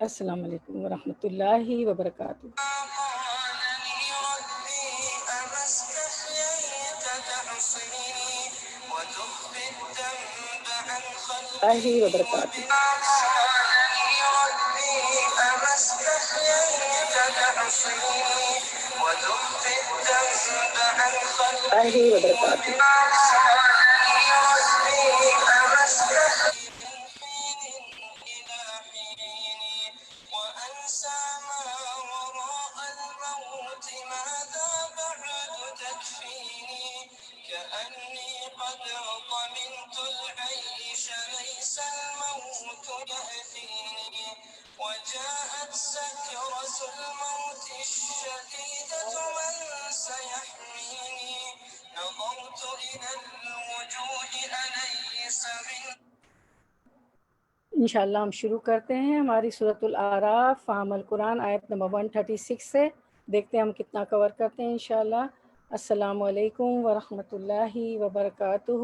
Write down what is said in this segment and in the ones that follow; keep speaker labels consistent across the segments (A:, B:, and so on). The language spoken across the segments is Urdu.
A: السلام علیکم ورحمۃ اللہ وبرکاتہ. اللہ وبرکاتہ. اللہ وبرکاتہ. انشاءاللہ ہم شروع کرتے ہیں ہماری سورۃ الاعراف فہم القرآن آیت نمبر 136 سے. دیکھتے ہیں ہم کتنا کور کرتے ہیں انشاءاللہ. السلام علیکم ورحمۃ اللہ وبرکاتہ.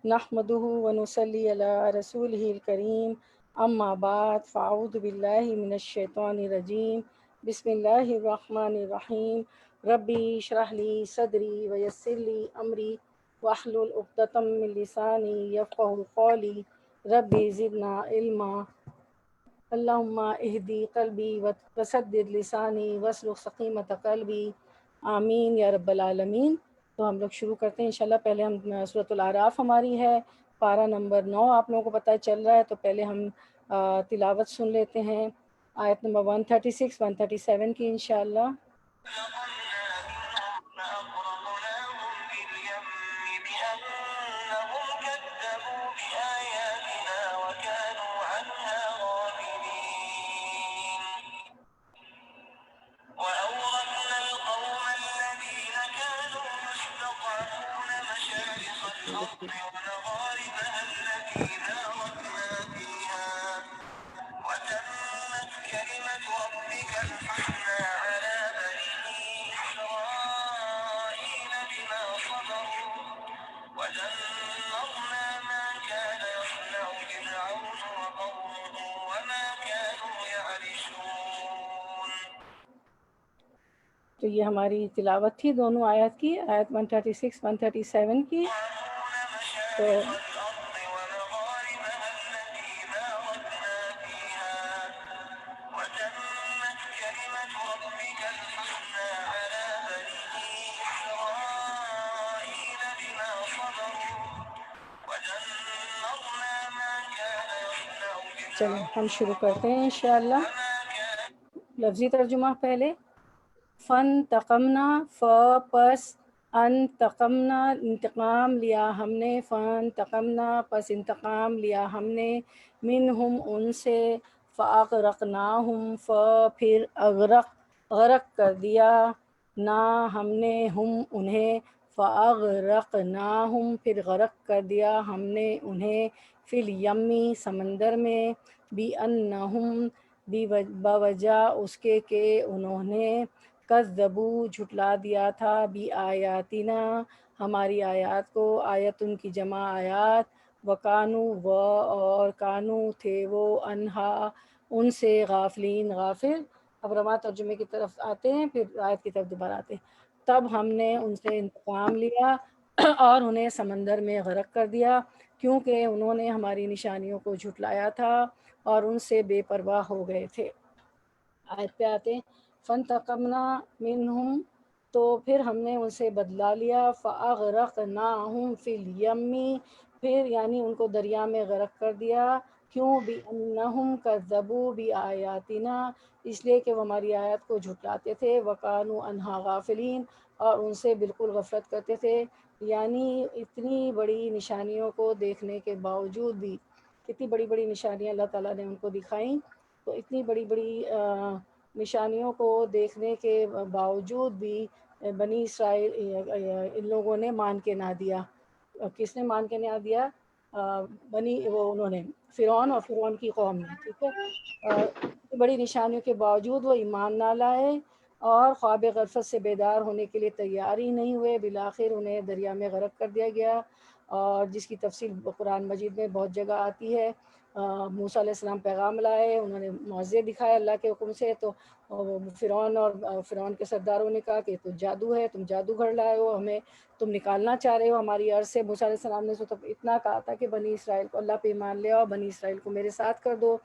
A: نحمدہ ونصلی علی رسولہ الکریم. اما بعد فاعوذ باللہ من الشیطان الرجیم. بسم اللہ الرحمن الرحیم. ربی اشرح لی صدری ویسر لی امری واحلل عقدۃ من لسانی یفقہوا قولی. ربی زدنا علما. اللہم اہدی قلبی وسدد لسانی واسلل سقیمۃ قلبی. آمین یا رب العالمین. تو ہم لوگ شروع کرتے ہیں انشاءاللہ. پہلے ہم سورۃ الاعراف ہماری ہے پارہ نمبر 9 آپ لوگوں کو پتہ چل رہا ہے، تو پہلے ہم تلاوت سن لیتے ہیں آیت نمبر 136 137 کی انشاءاللہ. تو یہ ہماری تلاوت تھی دونوں آیت کی، آیت 136 137 کی. تو چلیں ہم شروع کرتے ہیں انشاءاللہ. لفظی ترجمہ پہلے. فانتقمنا پس انتقمنا انتقام لیا ہم نے، فانتقمنا پس انتقام لیا ہم نے، منہم ان سے، فاغرقناہم پھر غرق کر دیا، نا ہم نے ہم انہیں، فاغرقناہم پھر غرق کر دیا ہم نے انہیں، فی الیمی سمندر میں، بِأَنَّهُمْ بوجہ اس کے کہ انہوں نے، کذبوا جھٹلا دیا تھا، بِآیاتنا ہماری آیات کو، آیت ان کی جمع آیات، وکانو اور کانو تھے وہ، انہا ان سے، غافلین غافل. اب رواں ترجمے کی طرف آتے ہیں، پھر آیت کی طرف دوبارہ آتے ہیں. تب ہم نے ان سے انتقام لیا اور انہیں سمندر میں غرق کر دیا، کیونکہ انہوں نے ہماری نشانیوں کو جھٹلایا تھا اور ان سے بے پرواہ ہو گئے تھے. آیت پہ آتے ہیں. فانتقمنا منہم تو پھر ہم نے ان سے بدلا لیا، فاغرقناہم فی الیم پھر یعنی ان کو دریا میں غرق کر دیا. کیوں؟ بِأَنَّهُمْ كَذَّبُوا بِآیاتنا اس لیے کہ وہ ہماری آیات کو جھٹلاتے تھے، وَكَانُوا عَنْهَا غافلین اور ان سے بالکل غفلت کرتے تھے. یعنی اتنی بڑی نشانیوں کو دیکھنے کے باوجود بھی، کتنی بڑی بڑی نشانیاں اللہ تعالیٰ نے ان کو دکھائیں، تو اتنی بڑی بڑی نشانیوں کو دیکھنے کے باوجود بھی بنی اسرائیل ان لوگوں نے مان کے نہ دیا. کس نے مان کے نہ دیا؟ انہوں نے، فرعون اور فرعون کی قوم نے. ٹھیک ہے، اتنی بڑی نشانیوں کے باوجود وہ ایمان نہ لائے اور خواب غفلت سے بیدار ہونے کے لیے تیار ہی نہیں ہوئے. بالآخر انہیں دریا میں غرق کر دیا گیا، اور جس کی تفصیل قرآن مجید میں بہت جگہ آتی ہے. موسیٰ علیہ السلام پیغام لائے، انہوں نے معجزے دکھائے اللہ کے حکم سے، تو فرعون اور فرعون کے سرداروں نے کہا کہ تو جادو ہے، تم جادوگر لائے ہو، ہمیں تم نکالنا چاہ رہے ہو ہماری ارض سے۔ موسیٰ علیہ السلام نے تو اتنا کہا تھا کہ بنی اسرائیل کو اللہ پہ ایمان لے آؤ، بنی اسرائیل کو میرے ساتھ کر دو۔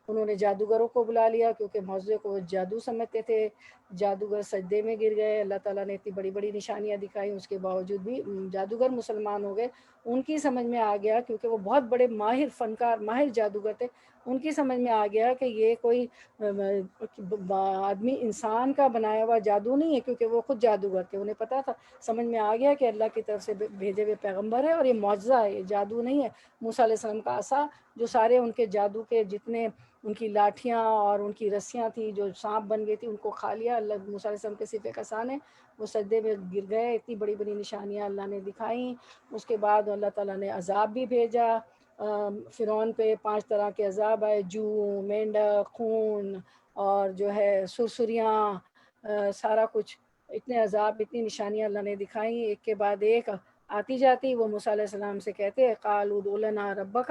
A: انہوں نے جادوگروں کو بلا لیا کیونکہ معجزے کو جادو سمجھتے تھے، جادوگر سجدے میں گر گئے، اللہ تعالیٰ نے اتنی بڑی بڑی نشانیاں دکھائیں، اس کے باوجود بھی جادوگر مسلمان ہو گئے۔ ان کی سمجھ میں آ گیا، کیونکہ وہ بہت بڑے ماہر فنکار، ماہر جادوگر تھے، ان کی سمجھ میں آ گیا کہ یہ کوئی آدمی انسان کا بنایا ہوا جادو نہیں ہے، کیونکہ وہ خود جادوگر تھے، انہیں پتہ تھا، سمجھ میں آ گیا کہ اللہ کی طرف سے بھیجے ہوئے پیغمبر ہے اور یہ معجزہ ہے، یہ جادو نہیں ہے۔ موسیٰ علیہ السلام کا عصا، جو سارے ان کے جادو کے جتنے ان کی لاٹھیاں اور ان کی رسیاں تھیں جو سانپ بن گئی تھی، ان کو کھا لیا اللہ۔ موسیٰ علیہ السلام کے صرف ایک عصا نے، وہ سجدے میں گر گئے، اتنی بڑی بڑی نشانیاں اللہ نے دکھائیں۔ اس کے بعد اللہ تعالیٰ نے عذاب بھی بھیجا فرعون پہ، 5 طرح کے عذاب آئے، جو مینڈک، خون اور جو ہے سرسریاں، سارا کچھ، اتنے عذاب، اتنی نشانیاں اللہ نے دکھائیں ایک کے بعد ایک آتی جاتی۔ وہ موسیٰ علیہ السلام سے کہتے قالوا ادع لنا ربک،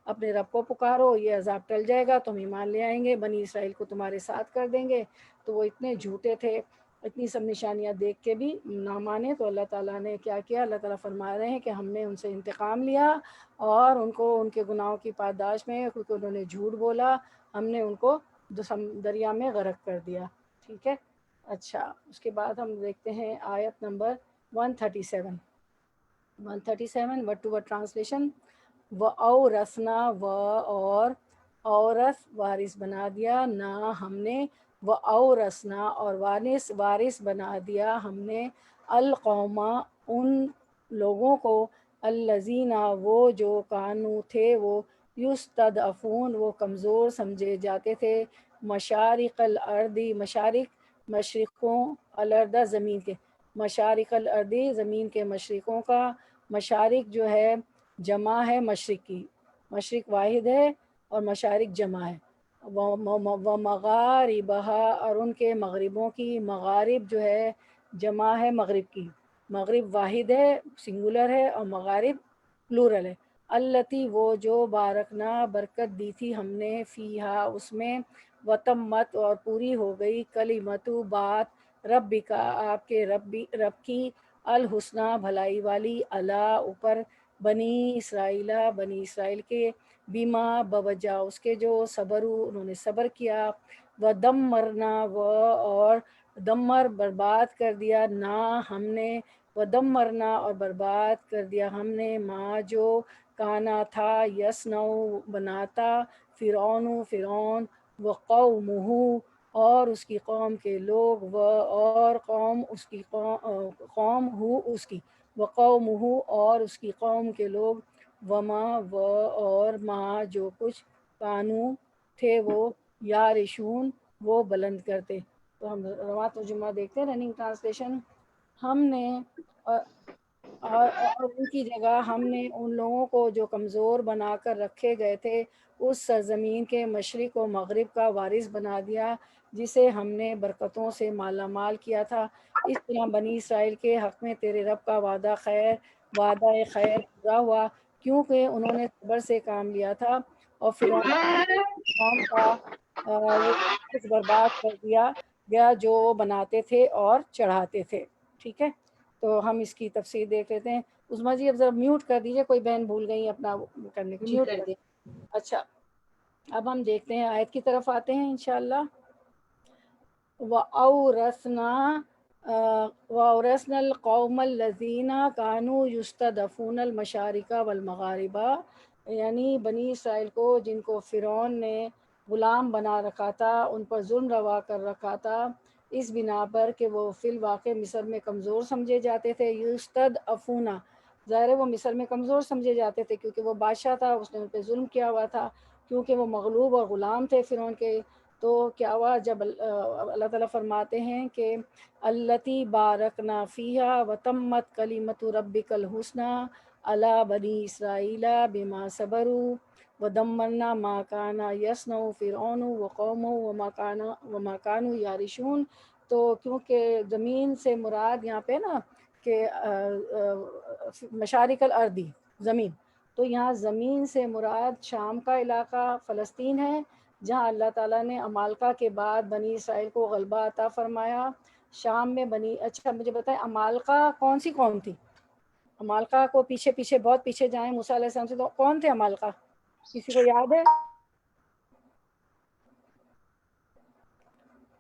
A: اپنے رب کو پکارو، یہ عذاب ٹل جائے گا، تم ایمان لے آئیں گے، بنی اسرائیل کو تمہارے ساتھ کر دیں گے۔ تو وہ اتنے جھوٹے تھے، اتنی سب نشانیاں دیکھ کے بھی نہ مانے، تو اللہ تعالیٰ نے کیا کیا، اللہ تعالیٰ فرما رہے ہیں کہ ہم نے ان سے انتقام لیا اور ان کو ان کے گناہوں کی پاداش میں، کیونکہ انہوں نے جھوٹ بولا، ہم نے ان کو دریا میں غرق کر دیا۔ ٹھیک ہے، اچھا اس کے بعد ہم دیکھتے ہیں آیت number 137۔ 137 word to word translation. وَأَوْرَثْنَا، اور اورث وارث بنا دیا، نہ ہم نے، وَأَوْرَثْنَا اور وارث بنا دیا ہم نے، القوم ان لوگوں کو، الذین وہ جو، کانو تھے وہ، یستضعفون وہ کمزور سمجھے جاتے تھے، مشارق الارض مشارق مشرقوں، الارض زمین کے، مشارق الارض زمین کے مشرقوں کا، مشارق جو ہے جمع ہے مشرق کی، مشرق واحد ہے اور مشارق جمع ہے، ومغاربہا اور ان کے مغربوں کی، مغارب جو ہے جمع ہے مغرب کی، مغرب واحد ہے سنگولر ہے اور مغارب پلورل ہے، التی وہ جو، بارکنا برکت دی تھی ہم نے، فیہا اس میں، وتمت اور پوری ہو گئی، کلمت بات، ربک آپ کے رب کی، الحسنی بھلائی والی، علی اوپر، بنی اسرائیل کے، بیما بوجہ اس کے جو، صبروا انہوں نے صبر کیا، ودمرنا اور دمر برباد کر دیا، نہ ہم نے، ودمرنا اور برباد کر دیا ہم نے، ما جو، کانا تھا، یسنو بناتا، فرعون وقومہ اور اس کی قوم کے لوگ، اور قوم اس کی قوم ہو اس کی، وقومہ اور اس کی قوم کے لوگ، وما اور ما جو کچھ، کانو تھے وہ، یارشون وہ بلند کرتے۔ تو ہم رواں ترجمہ دیکھتے ہیں، رننگ ٹرانسلیشن۔ ہم نے اور ان کی جگہ ہم نے ان لوگوں کو جو کمزور بنا کر رکھے گئے تھے اس سرزمین کے مشرق و مغرب کا وارث بنا دیا، جسے ہم نے برکتوں سے مالا مال کیا تھا، اس طرح بنی اسرائیل کے حق میں تیرے رب کا وعدہ خیر پورا ہوا، کیونکہ انہوں نے صبر سے کام لیا تھا، اور فرعون کا وہ کچھ برباد کر دیا گیا جو وہ بناتے تھے اور چڑھاتے تھے۔ ٹھیک ہے، تو ہم اس کی تفسیر دیکھ لیتے ہیں۔ عظمیٰ جی اب ذرا میوٹ کر دیجئے، کوئی بہن بھول گئی اپنا کرنے کی، میوٹ کر دیں۔ اچھا، اب ہم دیکھتے ہیں آیت کی طرف آتے ہیں انشاءاللہ۔ وَأَوْرَثْنَا الْقَوْمَ الَّذِينَ كَانُوا يُسْتَضْعَفُونَ الْمَشَارِقَ وَالْمَغَارِبَ، یعنی بنی اسرائیل کو جن کو فرعون نے غلام بنا رکھا تھا، ان پر ظلم روا کر رکھا تھا، اس بنا پر کہ وہ فی الواقع مصر میں کمزور سمجھے جاتے تھے، یستضعفون، ظاہر ہے وہ مصر میں کمزور سمجھے جاتے تھے کیونکہ وہ بادشاہ تھا، اس نے ان پہ ظلم کیا ہوا تھا، کیونکہ وہ مغلوب اور غلام تھے فرعون کے۔ تو کیا ہوا، جب اللہ تعالیٰ فرماتے ہیں کہ التی بارکنا فیہا وتمت کلمت ربک الحسنی علی بنی اسرائیل بما صبروا ودمرنا ما کان یصنع فرعون وقومہ وما کانوا یعرشون۔ تو کیونکہ زمین سے مراد یہاں پہ نا کہ مشارق الارضی زمین، تو یہاں زمین سے مراد شام کا علاقہ فلسطین ہے، جہاں اللہ تعالیٰ نے عمالقہ کے بعد بنی اسرائیل کو غلبہ عطا فرمایا۔ شام میں اچھا مجھے بتائیں عمالقہ کون سی قوم تھی؟ عمالقہ کو پیچھے پیچھے بہت پیچھے جائیں موسیٰ علیہ السلام سے، تو کون تھے عمالقہ؟ کسی کو یاد ہے؟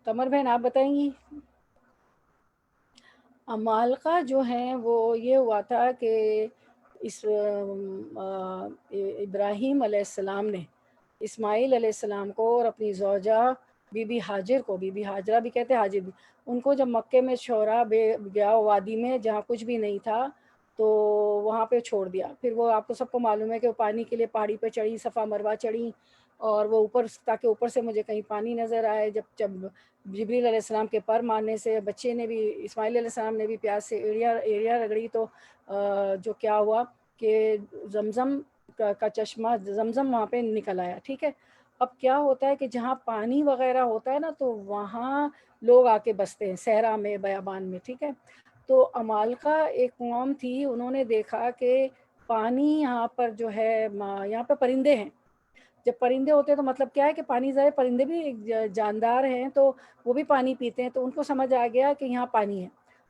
A: قمر بہن آپ بتائیں گی؟ عمالقہ جو ہیں وہ یہ ہوا تھا کہ اس ابراہیم علیہ السلام نے اسماعیل علیہ السلام کو اور اپنی زوجہ بی بی ہاجر کو، بی بی ہاجرہ بھی کہتے ہیں حاجر بھی، ان کو جب مکے میں شورا گیا وادی میں جہاں کچھ بھی نہیں تھا تو وہاں پہ چھوڑ دیا۔ پھر وہ آپ کو سب کو معلوم ہے کہ وہ پانی کے لیے پہاڑی پہ چڑھی، صفا مروہ چڑھی، اور وہ اوپر تاکہ اوپر سے مجھے کہیں پانی نظر آئے۔ جب جبریل علیہ السلام کے پر مارنے سے بچے نے بھی، اسماعیل علیہ السلام نے بھی پیاس سے ایڑیا رگڑی تو جو کیا ہوا کہ زمزم کا چشمہ زمزم وہاں پہ نکل آیا، ٹھیک ہے۔ اب کیا ہوتا ہے کہ جہاں پانی وغیرہ ہوتا ہے نا تو وہاں لوگ آ کے بستے ہیں، صحرا میں، بیابان میں، ٹھیک ہے۔ تو عمالقہ ایک قوم تھی، انہوں نے دیکھا کہ پانی یہاں پر جو ہے، یہاں پہ پرندے ہیں، جب پرندے ہوتے ہیں تو مطلب کیا ہے کہ پانی ضائع، پرندے بھی جاندار ہیں تو وہ بھی پانی پیتے ہیں، تو ان کو سمجھ آ گیا کہ یہاں پانی ہے،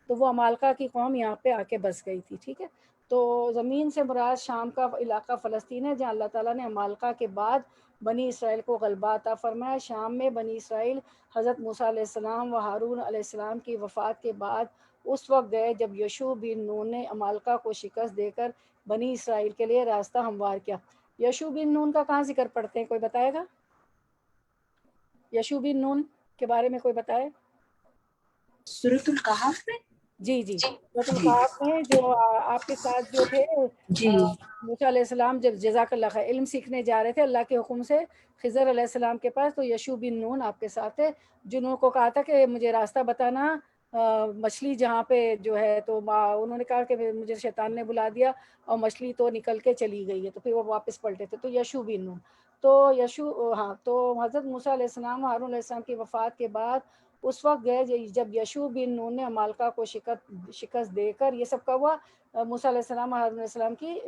A: تو وہ عمالقہ کی قوم یہاں پہ آ کے بس گئی تھی، ٹھیک ہے۔ تو زمین سے مراد شام کا علاقہ فلسطین ہے، جہاں اللہ تعالیٰ نے عمالقہ کے بعد بنی اسرائیل کو غلبہ عطا فرمایا۔ شام میں بنی اسرائیل حضرت موسیٰ علیہ السلام و ہارون علیہ السلام کی وفات کے بعد اس وقت گئے جب یشوع بن نون نے عمالقہ کو شکست دے کر بنی اسرائیل کے لیے راستہ ہموار کیا۔ یشوع بن نون کا کہاں ذکر پڑھتے ہیں، کوئی بتائے گا؟ یشوع بن نون کے بارے میں کوئی بتائے؟
B: سورۃ الکہف میں؟
A: جی سورۃ الکہف میں جو آپ کے ساتھ جو تھے موسیٰ علیہ السلام جب جزاک اللہ خیر علم سیکھنے جا رہے تھے اللہ کے حکم سے خضر علیہ السلام کے پاس، تو یشوع بن نون آپ کے ساتھ تھے، جنہوں کو کہا تھا کہ مجھے راستہ بتانا مچھلی جہاں پہ جو ہے، تو انہوں نے کہا کہ مجھے شیطان نے بلا دیا اور مچھلی تو نکل کے چلی گئی ہے، تو پھر وہ واپس پلٹے تھے، تو یشوع بن نون۔ تو تو حضرت موسیٰ علیہ السلام و ہارون علیہ السلام کی وفات کے بعد اس وقت گئے جب یشوع بن نون نے عمالقہ کو شکست دے کر، یہ سب کا ہوا موسیٰ علیہ السلام اور ہارون علیہ السلام کی،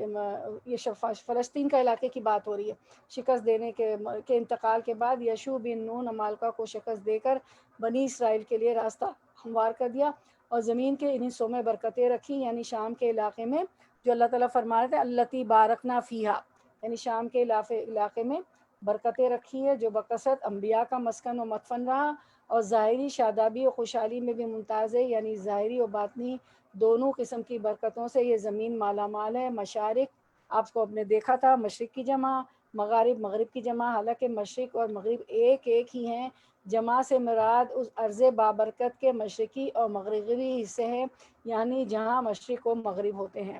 A: یہ فلسطین کا علاقے کی بات ہو رہی ہے، شکست دینے کے انتقال کے بعد یشوع بن نون عمالقہ کو شکست دے کر بنی اسرائیل کے لیے راستہ ہموار کر دیا اور زمین کے ان حصوں میں برکتیں رکھی، یعنی شام کے علاقے میں جو اللہ تعالیٰ فرما رہے تھے اللتی بارکنا فیہا، یعنی شام کے علاقے میں برکتیں رکھی ہے جو بکثرت انبیاء کا مسکن و مدفن رہا اور ظاہری شادابی و خوشحالی میں بھی ممتاز ہے، یعنی ظاہری و باطنی دونوں قسم کی برکتوں سے یہ زمین مالا مال ہے۔ مشارق آپ کو نے دیکھا تھا، مشرق کی جمع، مغرب کی جمع، حالانکہ مشرق اور مغرب ایک ہی ہیں، جمع سے مراد اس ارض بابرکت کے مشرقی اور مغربی حصے ہیں، یعنی جہاں مشرق و مغرب ہوتے ہیں۔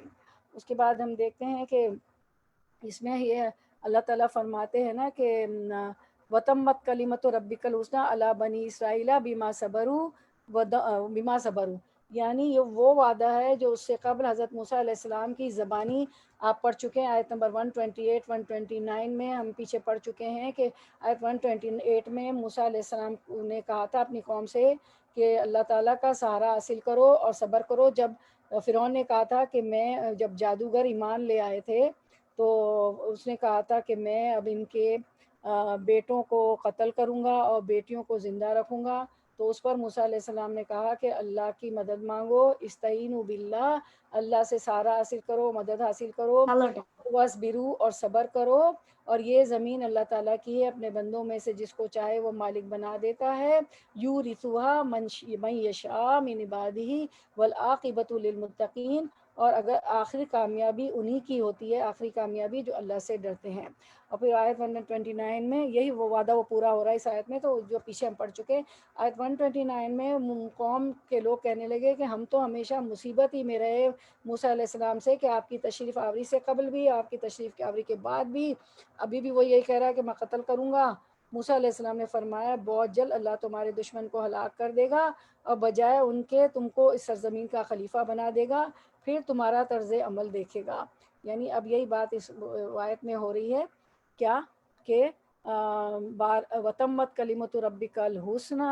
A: اس کے بعد ہم دیکھتے ہیں کہ اس میں یہ اللہ تعالیٰ فرماتے ہیں نا کہ وتمت کلمت ربک الحسنی علی بنی اسرائیل بما صبروا، یعنی یہ وہ وعدہ ہے جو اس سے قبل حضرت موسیٰ علیہ السلام کی زبانی آپ پڑھ چکے ہیں، آیت نمبر 128 129 میں ہم پیچھے پڑھ چکے ہیں کہ آیت 128 میں موسیٰ علیہ السلام نے کہا تھا اپنی قوم سے کہ اللہ تعالیٰ کا سہارا حاصل کرو اور صبر کرو۔ جب فرعون نے کہا تھا کہ میں، جب جادوگر ایمان لے آئے تھے تو اس نے کہا تھا کہ میں اب ان کے بیٹوں کو قتل کروں گا اور بیٹیوں کو زندہ رکھوں گا، تو اس پر موسیٰ علیہ السلام نے کہا کہ اللہ کی مدد مانگو، استعینوا باللہ، اللہ سے سہارا حاصل کرو، مدد حاصل کرو، واصبروا اور صبر کرو، اور یہ زمین اللہ تعالیٰ کی ہے، اپنے بندوں میں سے جس کو چاہے وہ مالک بنا دیتا ہے، یورثھا من یشاء من عبادہ والعاقبۃ للمتقین، اور اگر آخری کامیابی انہی کی ہوتی ہے، آخری کامیابی جو اللہ سے ڈرتے ہیں۔ اور پھر آیت 129 میں یہی وہ وعدہ وہ پورا ہو رہا ہے اس آیت میں، تو جو پیچھے ہم پڑھ چکے، آیت 129 میں قوم کے لوگ کہنے لگے کہ ہم تو ہمیشہ مصیبت ہی میں رہے موسیٰ علیہ السلام سے کہ آپ کی تشریف آوری سے قبل بھی، آپ کی تشریف آوری کے بعد بھی، ابھی بھی وہ یہی کہہ رہا ہے کہ میں قتل کروں گا۔ موسیٰ علیہ السلام نے فرمایا بہت جلد اللہ تمہارے دشمن کو ہلاک کر دے گا اور بجائے ان کے تم کو اس سرزمین کا خلیفہ بنا دے گا، پھر تمہارا طرز عمل دیکھے گا۔ یعنی اب یہی بات اس آیت میں ہو رہی ہے کیا کہ وتمت کلمت ربک الحسنی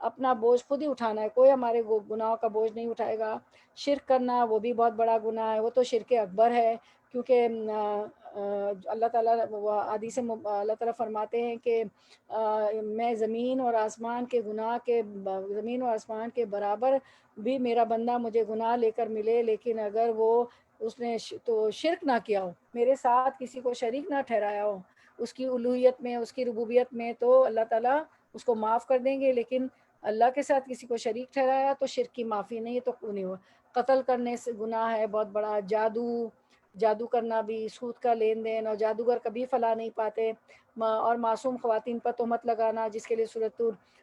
A: اپنا بوجھ خود ہی اٹھانا ہے، کوئی ہمارے گناہوں کا بوجھ نہیں اٹھائے گا۔ شرک کرنا وہ بھی بہت بڑا گناہ ہے، وہ تو شرک اکبر ہے، کیونکہ اللہ تعالیٰ حدیث اللہ تعالیٰ فرماتے ہیں کہ میں زمین اور آسمان کے گناہ کے زمین اور آسمان کے برابر بھی میرا بندہ مجھے گناہ لے کر ملے، لیکن اگر وہ اس نے تو شرک نہ کیا ہو، میرے ساتھ کسی کو شریک نہ ٹھہرایا ہو اس کی الوہیت میں، اس کی ربوبیت میں، تو اللہ تعالیٰ اس کو معاف کر دیں گے۔ لیکن اللہ کے ساتھ کسی کو شریک ٹھہرایا تو شرک کی معافی نہیں ہے، تو نہیں ہوا۔ قتل کرنے سے گناہ ہے بہت بڑا، جادو کرنا بھی، سود کا لین دین، اور جادوگر کبھی فلاح نہیں پاتے، اور معصوم خواتین پر تہمت لگانا، جس کے لیے سورۃ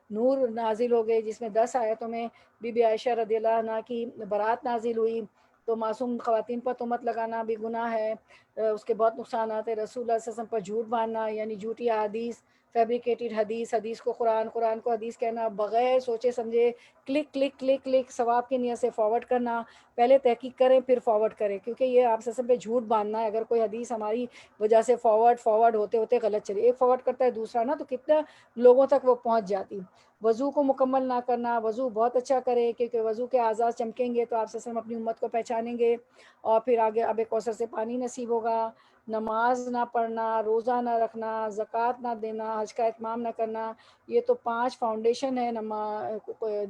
A: نور نازل ہو گئی، جس میں 10 آیتوں میں بی بی عائشہ رضی اللہ عنہ کی برات نازل ہوئی، تو معصوم خواتین پر تہمت لگانا بھی گناہ ہے۔ اس کے بہت نقصانات ہیں۔ رسول اللہ صلی اللہ علیہ وسلم پر جھوٹ باندھنا، یعنی جھوٹی حدیث، فیبریکیٹڈ حدیث، حدیث کو قرآن، قرآن کو حدیث کہنا، بغیر سوچے سمجھے کلک کلک کلک کلک ثواب کی نیت سے فارورڈ کرنا، پہلے تحقیق کریں پھر فارورڈ کریں، کیونکہ یہ آپ سب پہ جھوٹ باندھنا ہے۔ اگر کوئی حدیث ہماری وجہ سے فارورڈ ہوتے ہوتے غلط چلی، ایک فارورڈ کرتا ہے دوسرا نا، تو کتنا لوگوں تک وہ پہنچ جاتی۔ وضو کو مکمل نہ کرنا، وضو بہت اچھا کرے، کیونکہ وضو کے اعضاء چمکیں گے تو آپ صلی اللہ علیہ وسلم اپنی امت کو پہچانیں گے، اور پھر آگے آب کوثر سے پانی نصیب ہوگا۔ نماز نہ پڑھنا، روزہ نہ رکھنا، زکوٰۃ نہ دینا، حج کا اتمام نہ کرنا، یہ تو 5 فاؤنڈیشن ہے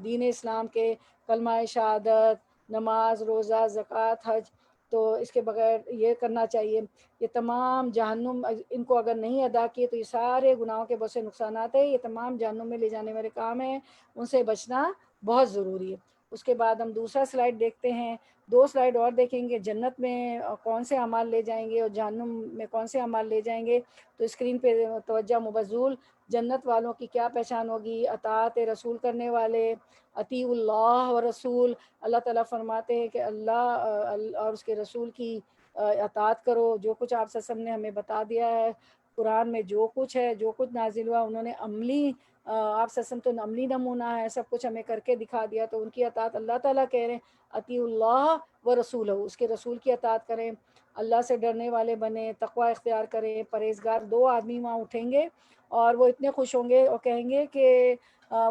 A: دین اسلام کے، کلمہ شہادت، نماز، روزہ، زکوٰۃ، حج، تو اس کے بغیر یہ کرنا چاہیے۔ یہ تمام جہنم، ان کو اگر نہیں ادا کیے تو یہ سارے گناہوں کے بہت سے نقصانات ہیں، یہ تمام جہنم میں لے جانے والے کام ہیں، ان سے بچنا بہت ضروری ہے۔ اس کے بعد ہم دوسرا سلائیڈ دیکھتے ہیں، 2 سلائیڈ اور دیکھیں گے، جنت میں کون سے اعمال لے جائیں گے اور جہنم میں کون سے اعمال لے جائیں گے۔ تو اسکرین پہ توجہ مبذول، جنت والوں کی کیا پہچان ہوگی؟ اطاعت رسول کرنے والے، اطیع اللہ و رسول، اللہ تعالیٰ فرماتے ہیں کہ اللہ اور اس کے رسول کی اطاعت کرو۔ جو کچھ آپ وسلم نے ہمیں بتا دیا ہے قرآن میں، جو کچھ ہے، جو کچھ نازل ہوا، انہوں نے عملی، آپ وسلم تو عملی نمونہ ہے، سب کچھ ہمیں کر کے دکھا دیا، تو ان کی اطاعت اللہ تعالیٰ کہہ رہے ہیں اطیع اللہ و رسولہ، اس کے رسول کی اطاعت کریں، اللہ سے ڈرنے والے بنیں، تقوی اختیار کریں، پرہیزگار۔ 2 آدمی وہاں اٹھیں گے اور وہ اتنے خوش ہوں گے اور کہیں گے کہ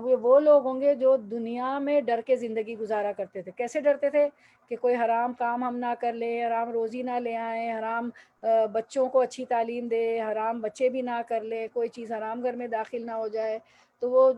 A: وہ لوگ ہوں گے جو دنیا میں ڈر کے زندگی گزارا کرتے تھے۔ کیسے ڈرتے تھے؟ کہ کوئی حرام کام ہم نہ کر لیں، حرام روزی نہ لے آئیں، حرام بچوں کو اچھی تعلیم دے، حرام بچے بھی نہ کر لے، کوئی چیز حرام گھر میں داخل نہ ہو جائے، تو وہ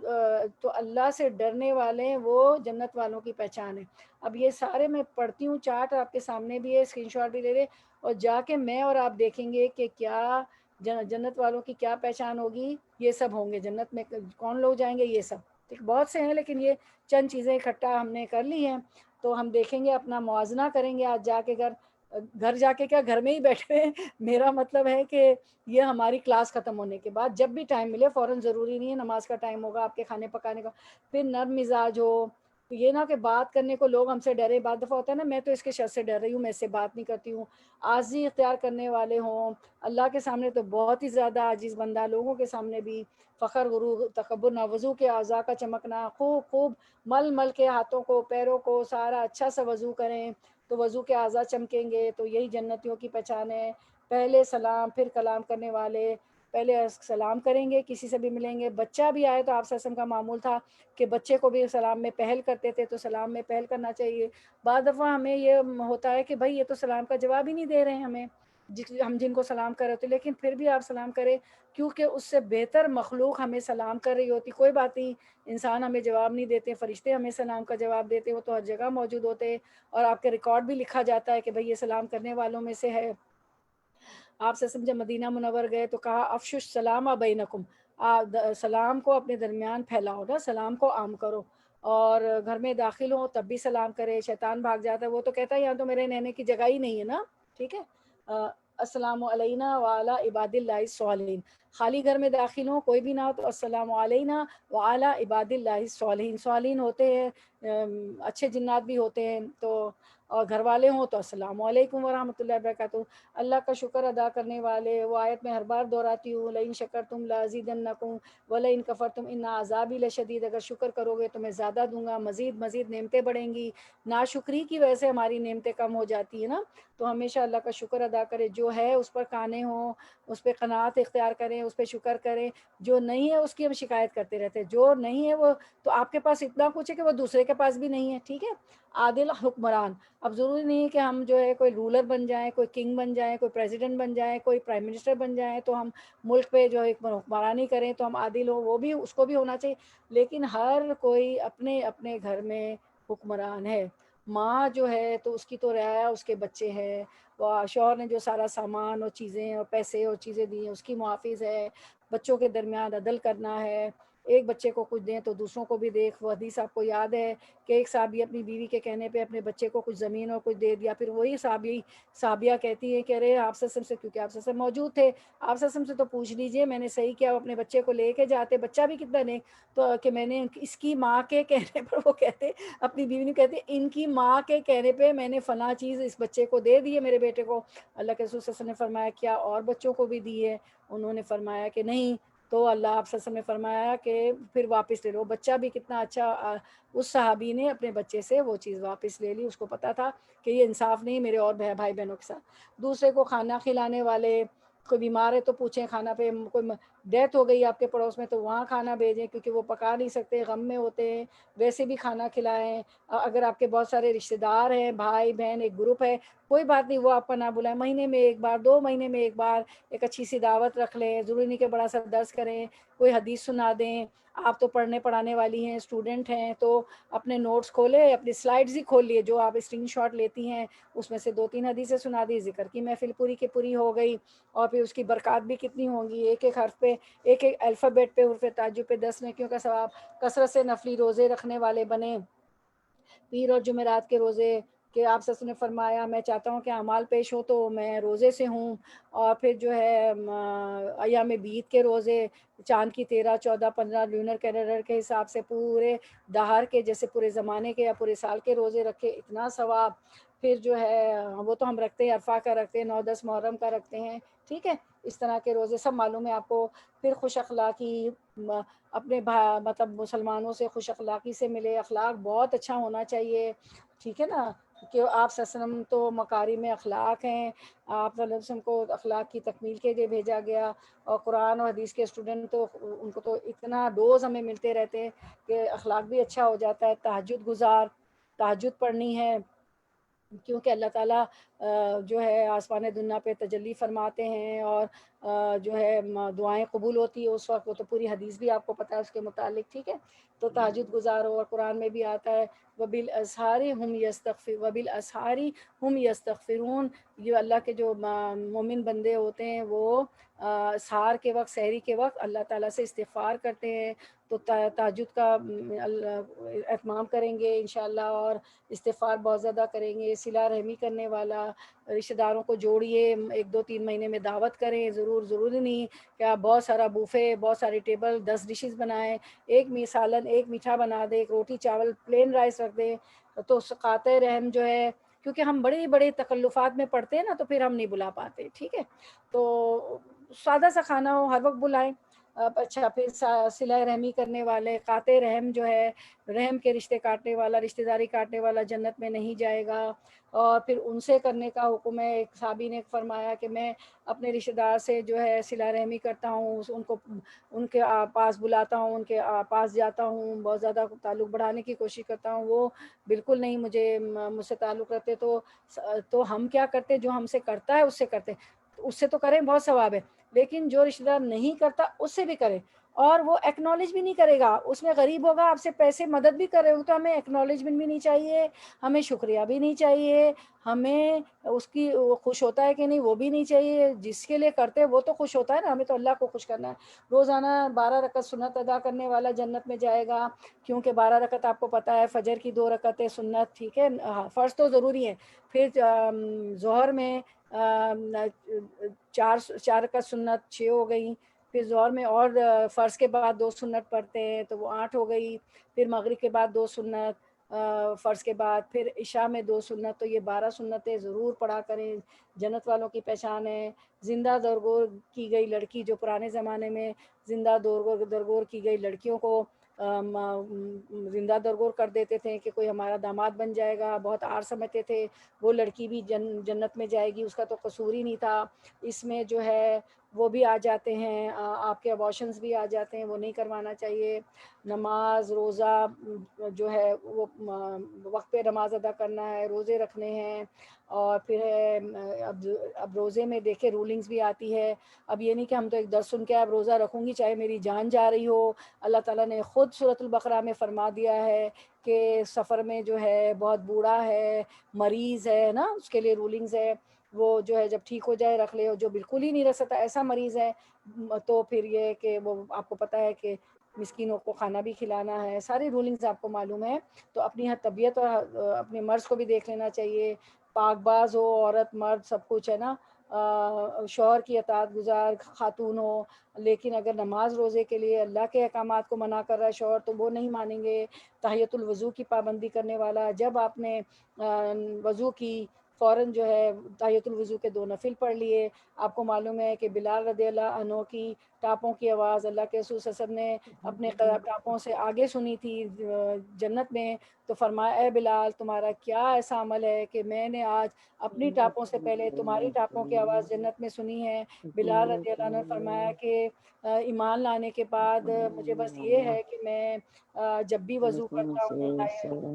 A: تو اللہ سے ڈرنے والے ہیں، وہ جنت والوں کی پہچان ہے۔ اب یہ سارے میں پڑھتی ہوں، چارٹ آپ کے سامنے بھی ہے، اسکرین شاٹ بھی لے لیں، اور جا کے میں اور آپ دیکھیں گے کہ کیا جنت والوں کی کیا پہچان ہوگی۔ یہ سب ہوں گے جنت میں، کون لوگ جائیں گے، یہ سب بہت سے ہیں، لیکن یہ چند چیزیں اکٹھا ہم نے کر لی ہیں، تو ہم دیکھیں گے، اپنا موازنہ کریں گے آج جا کے گھر جا کے، کیا گھر میں ہی بیٹھے ہیں، میرا مطلب ہے کہ یہ ہماری کلاس ختم ہونے کے بعد جب بھی ٹائم ملے، فوراً ضروری نہیں ہے نماز کا ٹائم ہوگا، آپ کے کھانے پکانے کا، پھر نرم مزاج ہو، یہ نہ کہ بات کرنے کو لوگ ہم سے ڈرے، بعض دفعہ ہوتا ہے نا، میں تو اس کے شر سے ڈر رہی ہوں، میں اس سے بات نہیں کرتی ہوں، عاجزی اختیار کرنے والے ہوں، اللہ کے سامنے تو بہت ہی زیادہ عاجز بندہ، لوگوں کے سامنے بھی فخر، غرور، تکبر نہ، وضو کے اعضاء کا چمکنا، خوب مل مل کے ہاتھوں کو، پیروں کو، سارا اچھا سا وضو کریں تو وضو کے اعضاء چمکیں گے، تو یہی جنتیوں کی پہچان ہے۔ پہلے سلام پھر کلام کرنے والے، پہلے سلام کریں گے، کسی سے بھی ملیں گے، بچہ بھی آئے تو آپ صلی اللہ علیہ وسلم کا معمول تھا کہ بچے کو بھی سلام میں پہل کرتے تھے، تو سلام میں پہل کرنا چاہیے۔ بعض دفعہ ہمیں یہ ہوتا ہے کہ بھائی یہ تو سلام کا جواب ہی نہیں دے رہے ہیں ہمیں، ہم جن کو سلام کر رہے ہوتے، لیکن پھر بھی آپ سلام کریں، کیونکہ اس سے بہتر مخلوق ہمیں سلام کر رہی ہوتی۔ کوئی بات نہیں، انسان ہمیں جواب نہیں دیتے، فرشتے ہمیں سلام کا جواب دیتے، وہ تو ہر جگہ موجود ہوتے، اور آپ کے ریکارڈ بھی لکھا جاتا ہے کہ بھئی یہ سلام کرنے والوں میں سے ہے۔ آپ سے جب مدینہ منور گئے تو کہا افشوا السلام بینکم، سلام کو اپنے درمیان پھیلاؤ نا، سلام کو عام کرو، اور گھر میں داخل ہو تب بھی سلام کرے، شیطان بھاگ جاتا ہے، وہ تو کہتا ہے یہاں تو میرے رہنے کی جگہ ہی نہیں ہے نا، ٹھیک ہے، السلام علینا وعلی عباد اللہ الصالحین، خالی گھر میں داخل ہوں کوئی بھی نہ ہو تو السلام علینا وعلی عباد اللہ الصالحین، صالحین ہوتے ہیں، اچھے جنات بھی ہوتے ہیں، تو اور گھر والے ہوں تو السلام علیکم ورحمۃ اللہ وبرکاتہ۔ اللہ کا شکر ادا کرنے والے، وہ آیت میں ہر بار دہراتی ہوں، لئن شکرتم لازیدنکم ولئن کفرتم ان عذابی لشدید، اگر شکر کرو گے تو میں زیادہ دوں گا، مزید مزید نعمتیں بڑھیں گی۔ ناشکری کی وجہ سے ہماری نعمتیں کم ہو جاتی ہیں نا، تو ہمیشہ اللہ کا شکر ادا کرے، جو ہے اس پر قانے ہوں، اس پہ قناعت اختیار کریں، اس پہ شکر کریں، جو نہیں ہے اس کی ہم شکایت کرتے رہتے ہیں، جو نہیں ہے وہ تو آپ کے پاس اتنا کچھ ہے کہ وہ دوسرے کے پاس بھی نہیں ہے، ٹھیک ہے۔ عادل حکمران، اب ضروری نہیں ہے کہ ہم جو ہے کوئی رولر بن جائیں، کوئی کنگ بن جائیں، کوئی پریزیڈنٹ بن جائیں، کوئی پرائم منسٹر بن جائیں تو ہم ملک پہ جو حکمرانی کریں تو ہم عادل ہوں، وہ بھی اس کو بھی ہونا چاہیے، لیکن ہر کوئی اپنے اپنے گھر میں حکمران ہے۔ ماں جو ہے تو اس کی تو رعایا اس کے بچے ہے، وہ شوہر نے جو سارا سامان اور چیزیں اور پیسے اور چیزیں دی ہیں اس کی محافظ ہے، بچوں کے درمیان عدل کرنا ہے، ایک بچے کو کچھ دیں تو دوسروں کو بھی دیکھ۔ وہ حدیث آپ کو یاد ہے کہ ایک صحابی اپنی بیوی کے کہنے پہ اپنے بچے کو کچھ زمین اور کچھ دے دیا، پھر وہی صحابیہ کہتی ہے کہ ارے آپ سے کیونکہ آپ سے موجود تھے، آپ سے تو پوچھ لیجئے میں نے صحیح کیا، وہ اپنے بچے کو لے کے جاتے، بچہ بھی کتنا نہیں تو کہ میں نے اس کی ماں کے کہنے پر، وہ کہتے اپنی بیوی نے کہتے ان کی ماں کے کہنے پہ میں نے فلاں چیز اس بچے کو دے دی ہے، میرے بیٹے کو۔ اللہ کے رسول صلی اللہ علیہ وسلم نے فرمایا کیا اور بچوں کو بھی دی ہے؟ انہوں نے فرمایا کہ نہیں، تو اللہ آپ صلی اللہ علیہ وسلم نے فرمایا کہ پھر واپس لے لو۔ بچہ بھی کتنا اچھا، اس صحابی نے اپنے بچے سے وہ چیز واپس لے لی، اس کو پتا تھا کہ یہ انصاف نہیں میرے اور بھائی بہنوں کے ساتھ۔ دوسرے کو کھانا کھلانے والے، کوئی بیمار ہے تو پوچھیں کھانا پہ، کوئی ڈیتھ ہو گئی آپ کے پڑوس میں تو وہاں کھانا بھیجیں، کیونکہ وہ پکا نہیں سکتے، غم میں ہوتے ہیں، ویسے بھی کھانا کھلائیں۔ اگر آپ کے بہت سارے رشتہ دار ہیں، بھائی بہن، ایک گروپ ہے، کوئی بات نہیں، وہ آپ کا نہ بلائیں، مہینے میں ایک بار، 2 مہینے میں ایک بار ایک اچھی سی دعوت رکھ لیں، ضروری نہیں کہ بڑا سا درس کریں، کوئی حدیث سنا دیں۔ آپ تو پڑھنے پڑھانے والی ہیں، اسٹوڈنٹ ہیں، تو اپنے نوٹس کھولے، اپنی سلائڈز ہی کھول لیے جو آپ اسکرین شاٹ لیتی ہیں، اس میں سے 2-3 حدیثیں سنا دی، ذکر کی محفل پوری کی پوری ہو گئی، اور پھر اس کی برکات بھی کتنی ہوں گی، ایک ایک حرف پہ، ایک ایک الفابیٹ پہ، حرف تعجب پہ 10 نیکیوں کا ثواب۔ کثرت سے نفلی روزے رکھنے والے بنیں، پیر اور جمعرات کے روزے، کہ آپ سے نے فرمایا میں چاہتا ہوں کہ اعمال پیش ہو تو میں روزے سے ہوں۔ اور پھر جو ہے ایام بیت کے روزے، چاند کی 13 14 15 لونر کیلنڈر کے حساب سے پورے دہر کے جیسے پورے زمانے کے یا پورے سال کے روزے رکھے، اتنا ثواب۔ پھر جو ہے وہ تو ہم رکھتے ہیں، عرفہ کا رکھتے ہیں، 9-10 محرم کا رکھتے ہیں، ٹھیک ہے، اس طرح کے روزے سب معلوم ہے آپ کو۔ پھر خوش اخلاقی، اپنے مطلب مسلمانوں سے خوش اخلاقی سے ملے، اخلاق بہت اچھا ہونا چاہیے، ٹھیک ہے نا، کہ آپ صلی اللہ علیہ وسلم تو مکارم اخلاق ہیں، آپ صلی اللہ علیہ وسلم کو اخلاق کی تکمیل کے لیے بھیجا گیا، اور قرآن اور حدیث کے اسٹوڈنٹ تو ان کو تو اتنا ڈوز ہمیں ملتے رہتے ہیں کہ اخلاق بھی اچھا ہو جاتا ہے۔ تہجد گزار، تہجد پڑھنی ہے، کیونکہ اللہ تعالیٰ جو ہے آسمان دنیا پہ تجلی فرماتے ہیں، اور جو ہے دعائیں قبول ہوتی ہے اس وقت، وہ تو پوری حدیث بھی آپ کو پتہ ہے اس کے متعلق، ٹھیک ہے، تو تہجد گزارو، اور قرآن میں بھی آتا ہے وبالاسحار ہم یستغفرون، یہ اللہ کے جو مومن بندے ہوتے ہیں وہ سحار کے وقت، سحری کے وقت اللہ تعالیٰ سے استغفار کرتے ہیں، تو تہجد کا اہتمام کریں گے انشاءاللہ، اور استغفار بہت زیادہ کریں گے۔ صلہ رحمی کرنے والا، رشتہ داروں کو جوڑیے، 1-2-3 مہینے میں دعوت کریں، ضروری نہیں کہ آپ بہت سارا بوفے، بہت ساری ٹیبل، 10 ڈشز بنائیں، ایک سالن، ایک میٹھا بنا دیں، ایک روٹی چاول پلین رائس رکھ دیں، تو قاطع رحم جو ہے، کیونکہ ہم بڑے بڑے تکلفات میں پڑھتے ہیں نا تو پھر ہم نہیں بلا پاتے، ٹھیک ہے، تو سادہ سا کھانا ہو ہر وقت بلائیں۔ اچھا، پھر صلہ رحمی کرنے والے، قاطع رحم جو ہے، رحم کے رشتے کاٹنے والا، رشتہ داری کاٹنے والا جنت میں نہیں جائے گا، اور پھر ان سے کرنے کا حکم ہے۔ ایک صحابی نے فرمایا کہ میں اپنے رشتہ دار سے جو ہے صلہ رحمی کرتا ہوں، ان کو ان کے پاس بلاتا ہوں، ان کے پاس جاتا ہوں، بہت زیادہ تعلق بڑھانے کی کوشش کرتا ہوں، وہ بالکل نہیں مجھ سے تعلق رکھتے، تو ہم کیا کرتے، جو ہم سے کرتا ہے اس سے کرتے، اس سے تو کریں، بہت ثواب ہے، لیکن جو رشتہ دار نہیں کرتا اس سے بھی کریں، اور وہ ایکنالج بھی نہیں کرے گا، اس میں غریب ہوگا، آپ سے پیسے مدد بھی کرے گا، تو ہمیں ایکنالجمنٹ بھی نہیں چاہیے، ہمیں شکریہ بھی نہیں چاہیے، ہمیں اس کی خوش ہوتا ہے کہ نہیں وہ بھی نہیں چاہیے، جس کے لیے کرتے وہ تو خوش ہوتا ہے نا، ہمیں تو اللہ کو خوش کرنا ہے۔ روزانہ 12 رکعت سنت ادا کرنے والا جنت میں جائے گا، کیونکہ 12 رکعت آپ کو پتہ ہے، فجر کی 2 رکعتیں سنت، ٹھیک ہے، فرض تو ضروری ہے، پھر ظہر میں 4 رکعت سنت، 6 ہو گئی، پھر ظہر میں اور فرض کے بعد 2 سنت پڑھتے ہیں تو وہ 8 ہو گئی، پھر مغرب کے بعد 2 سنت، فرض کے بعد، پھر عشاء میں 2 سنت، تو یہ 12 سنتیں ضرور پڑھا کریں، جنت والوں کی پہچان ہے۔ زندہ درگور کی گئی لڑکی، جو پرانے زمانے میں زندہ درگور کی گئی لڑکیوں کو زندہ درگور کر دیتے تھے کہ کوئی ہمارا داماد بن جائے گا، بہت آر سمجھتے تھے، وہ لڑکی بھی جنت میں جائے گی، اس کا تو قصور ہی نہیں تھا۔ اس میں جو ہے وہ بھی آ جاتے ہیں، آپ کے ابارشنز بھی آ جاتے ہیں، وہ نہیں کروانا چاہیے۔ نماز روزہ جو ہے وہ وقت پہ نماز ادا کرنا ہے، روزے رکھنے ہیں، اور پھر اب روزے میں دیکھے رولنگز بھی آتی ہے۔ اب یہ نہیں کہ ہم تو ایک درس سن کے اب روزہ رکھوں گی چاہے میری جان جا رہی ہو۔ اللہ تعالیٰ نے خود سورۃ البقرہ میں فرما دیا ہے کہ سفر میں جو ہے بہت بوڑھا ہے، مریض ہے نا، اس کے لیے رولنگز ہے، وہ جو ہے جب ٹھیک ہو جائے رکھ لے، اور جو بالکل ہی نہیں رہ سکتا ایسا مریض ہے تو پھر یہ کہ وہ آپ کو پتہ ہے کہ مسکینوں کو کھانا بھی کھلانا ہے، ساری رولنگز آپ کو معلوم ہے۔ تو اپنی طبیعت اور اپنے مرض کو بھی دیکھ لینا چاہیے۔ پاک باز ہو، عورت مرد سب کچھ ہے نا، شوہر کی اطاعت گزار خاتون ہو، لیکن اگر نماز روزے کے لیے اللہ کے احکامات کو منع کر رہا ہے شوہر تو وہ نہیں مانیں گے۔ تحیۃ الوضو کی پابندی کرنے والا، جب آپ نے وضو کی فوراً جو ہے تحیۃ الوضو کے 2 نفل پڑھ لیے۔ آپ کو معلوم ہے کہ بلال رضی اللہ عنہ کی ٹاپوں کی آواز اللہ کے رسول صلی اللہ علیہ وسلم نے اپنے ٹاپوں سے آگے سنی تھی جنت میں، تو فرمایا اے بلال تمہارا کیا ایسا عمل ہے کہ میں نے آج اپنی ٹاپوں سے پہلے تمہاری ٹاپوں کی آواز جنت میں سنی ہے۔ بلال رضی اللہ عنہ نے فرمایا کہ ایمان لانے کے بعد مجھے بس یہ ہے کہ میں جب بھی وضو کرتا ہوں،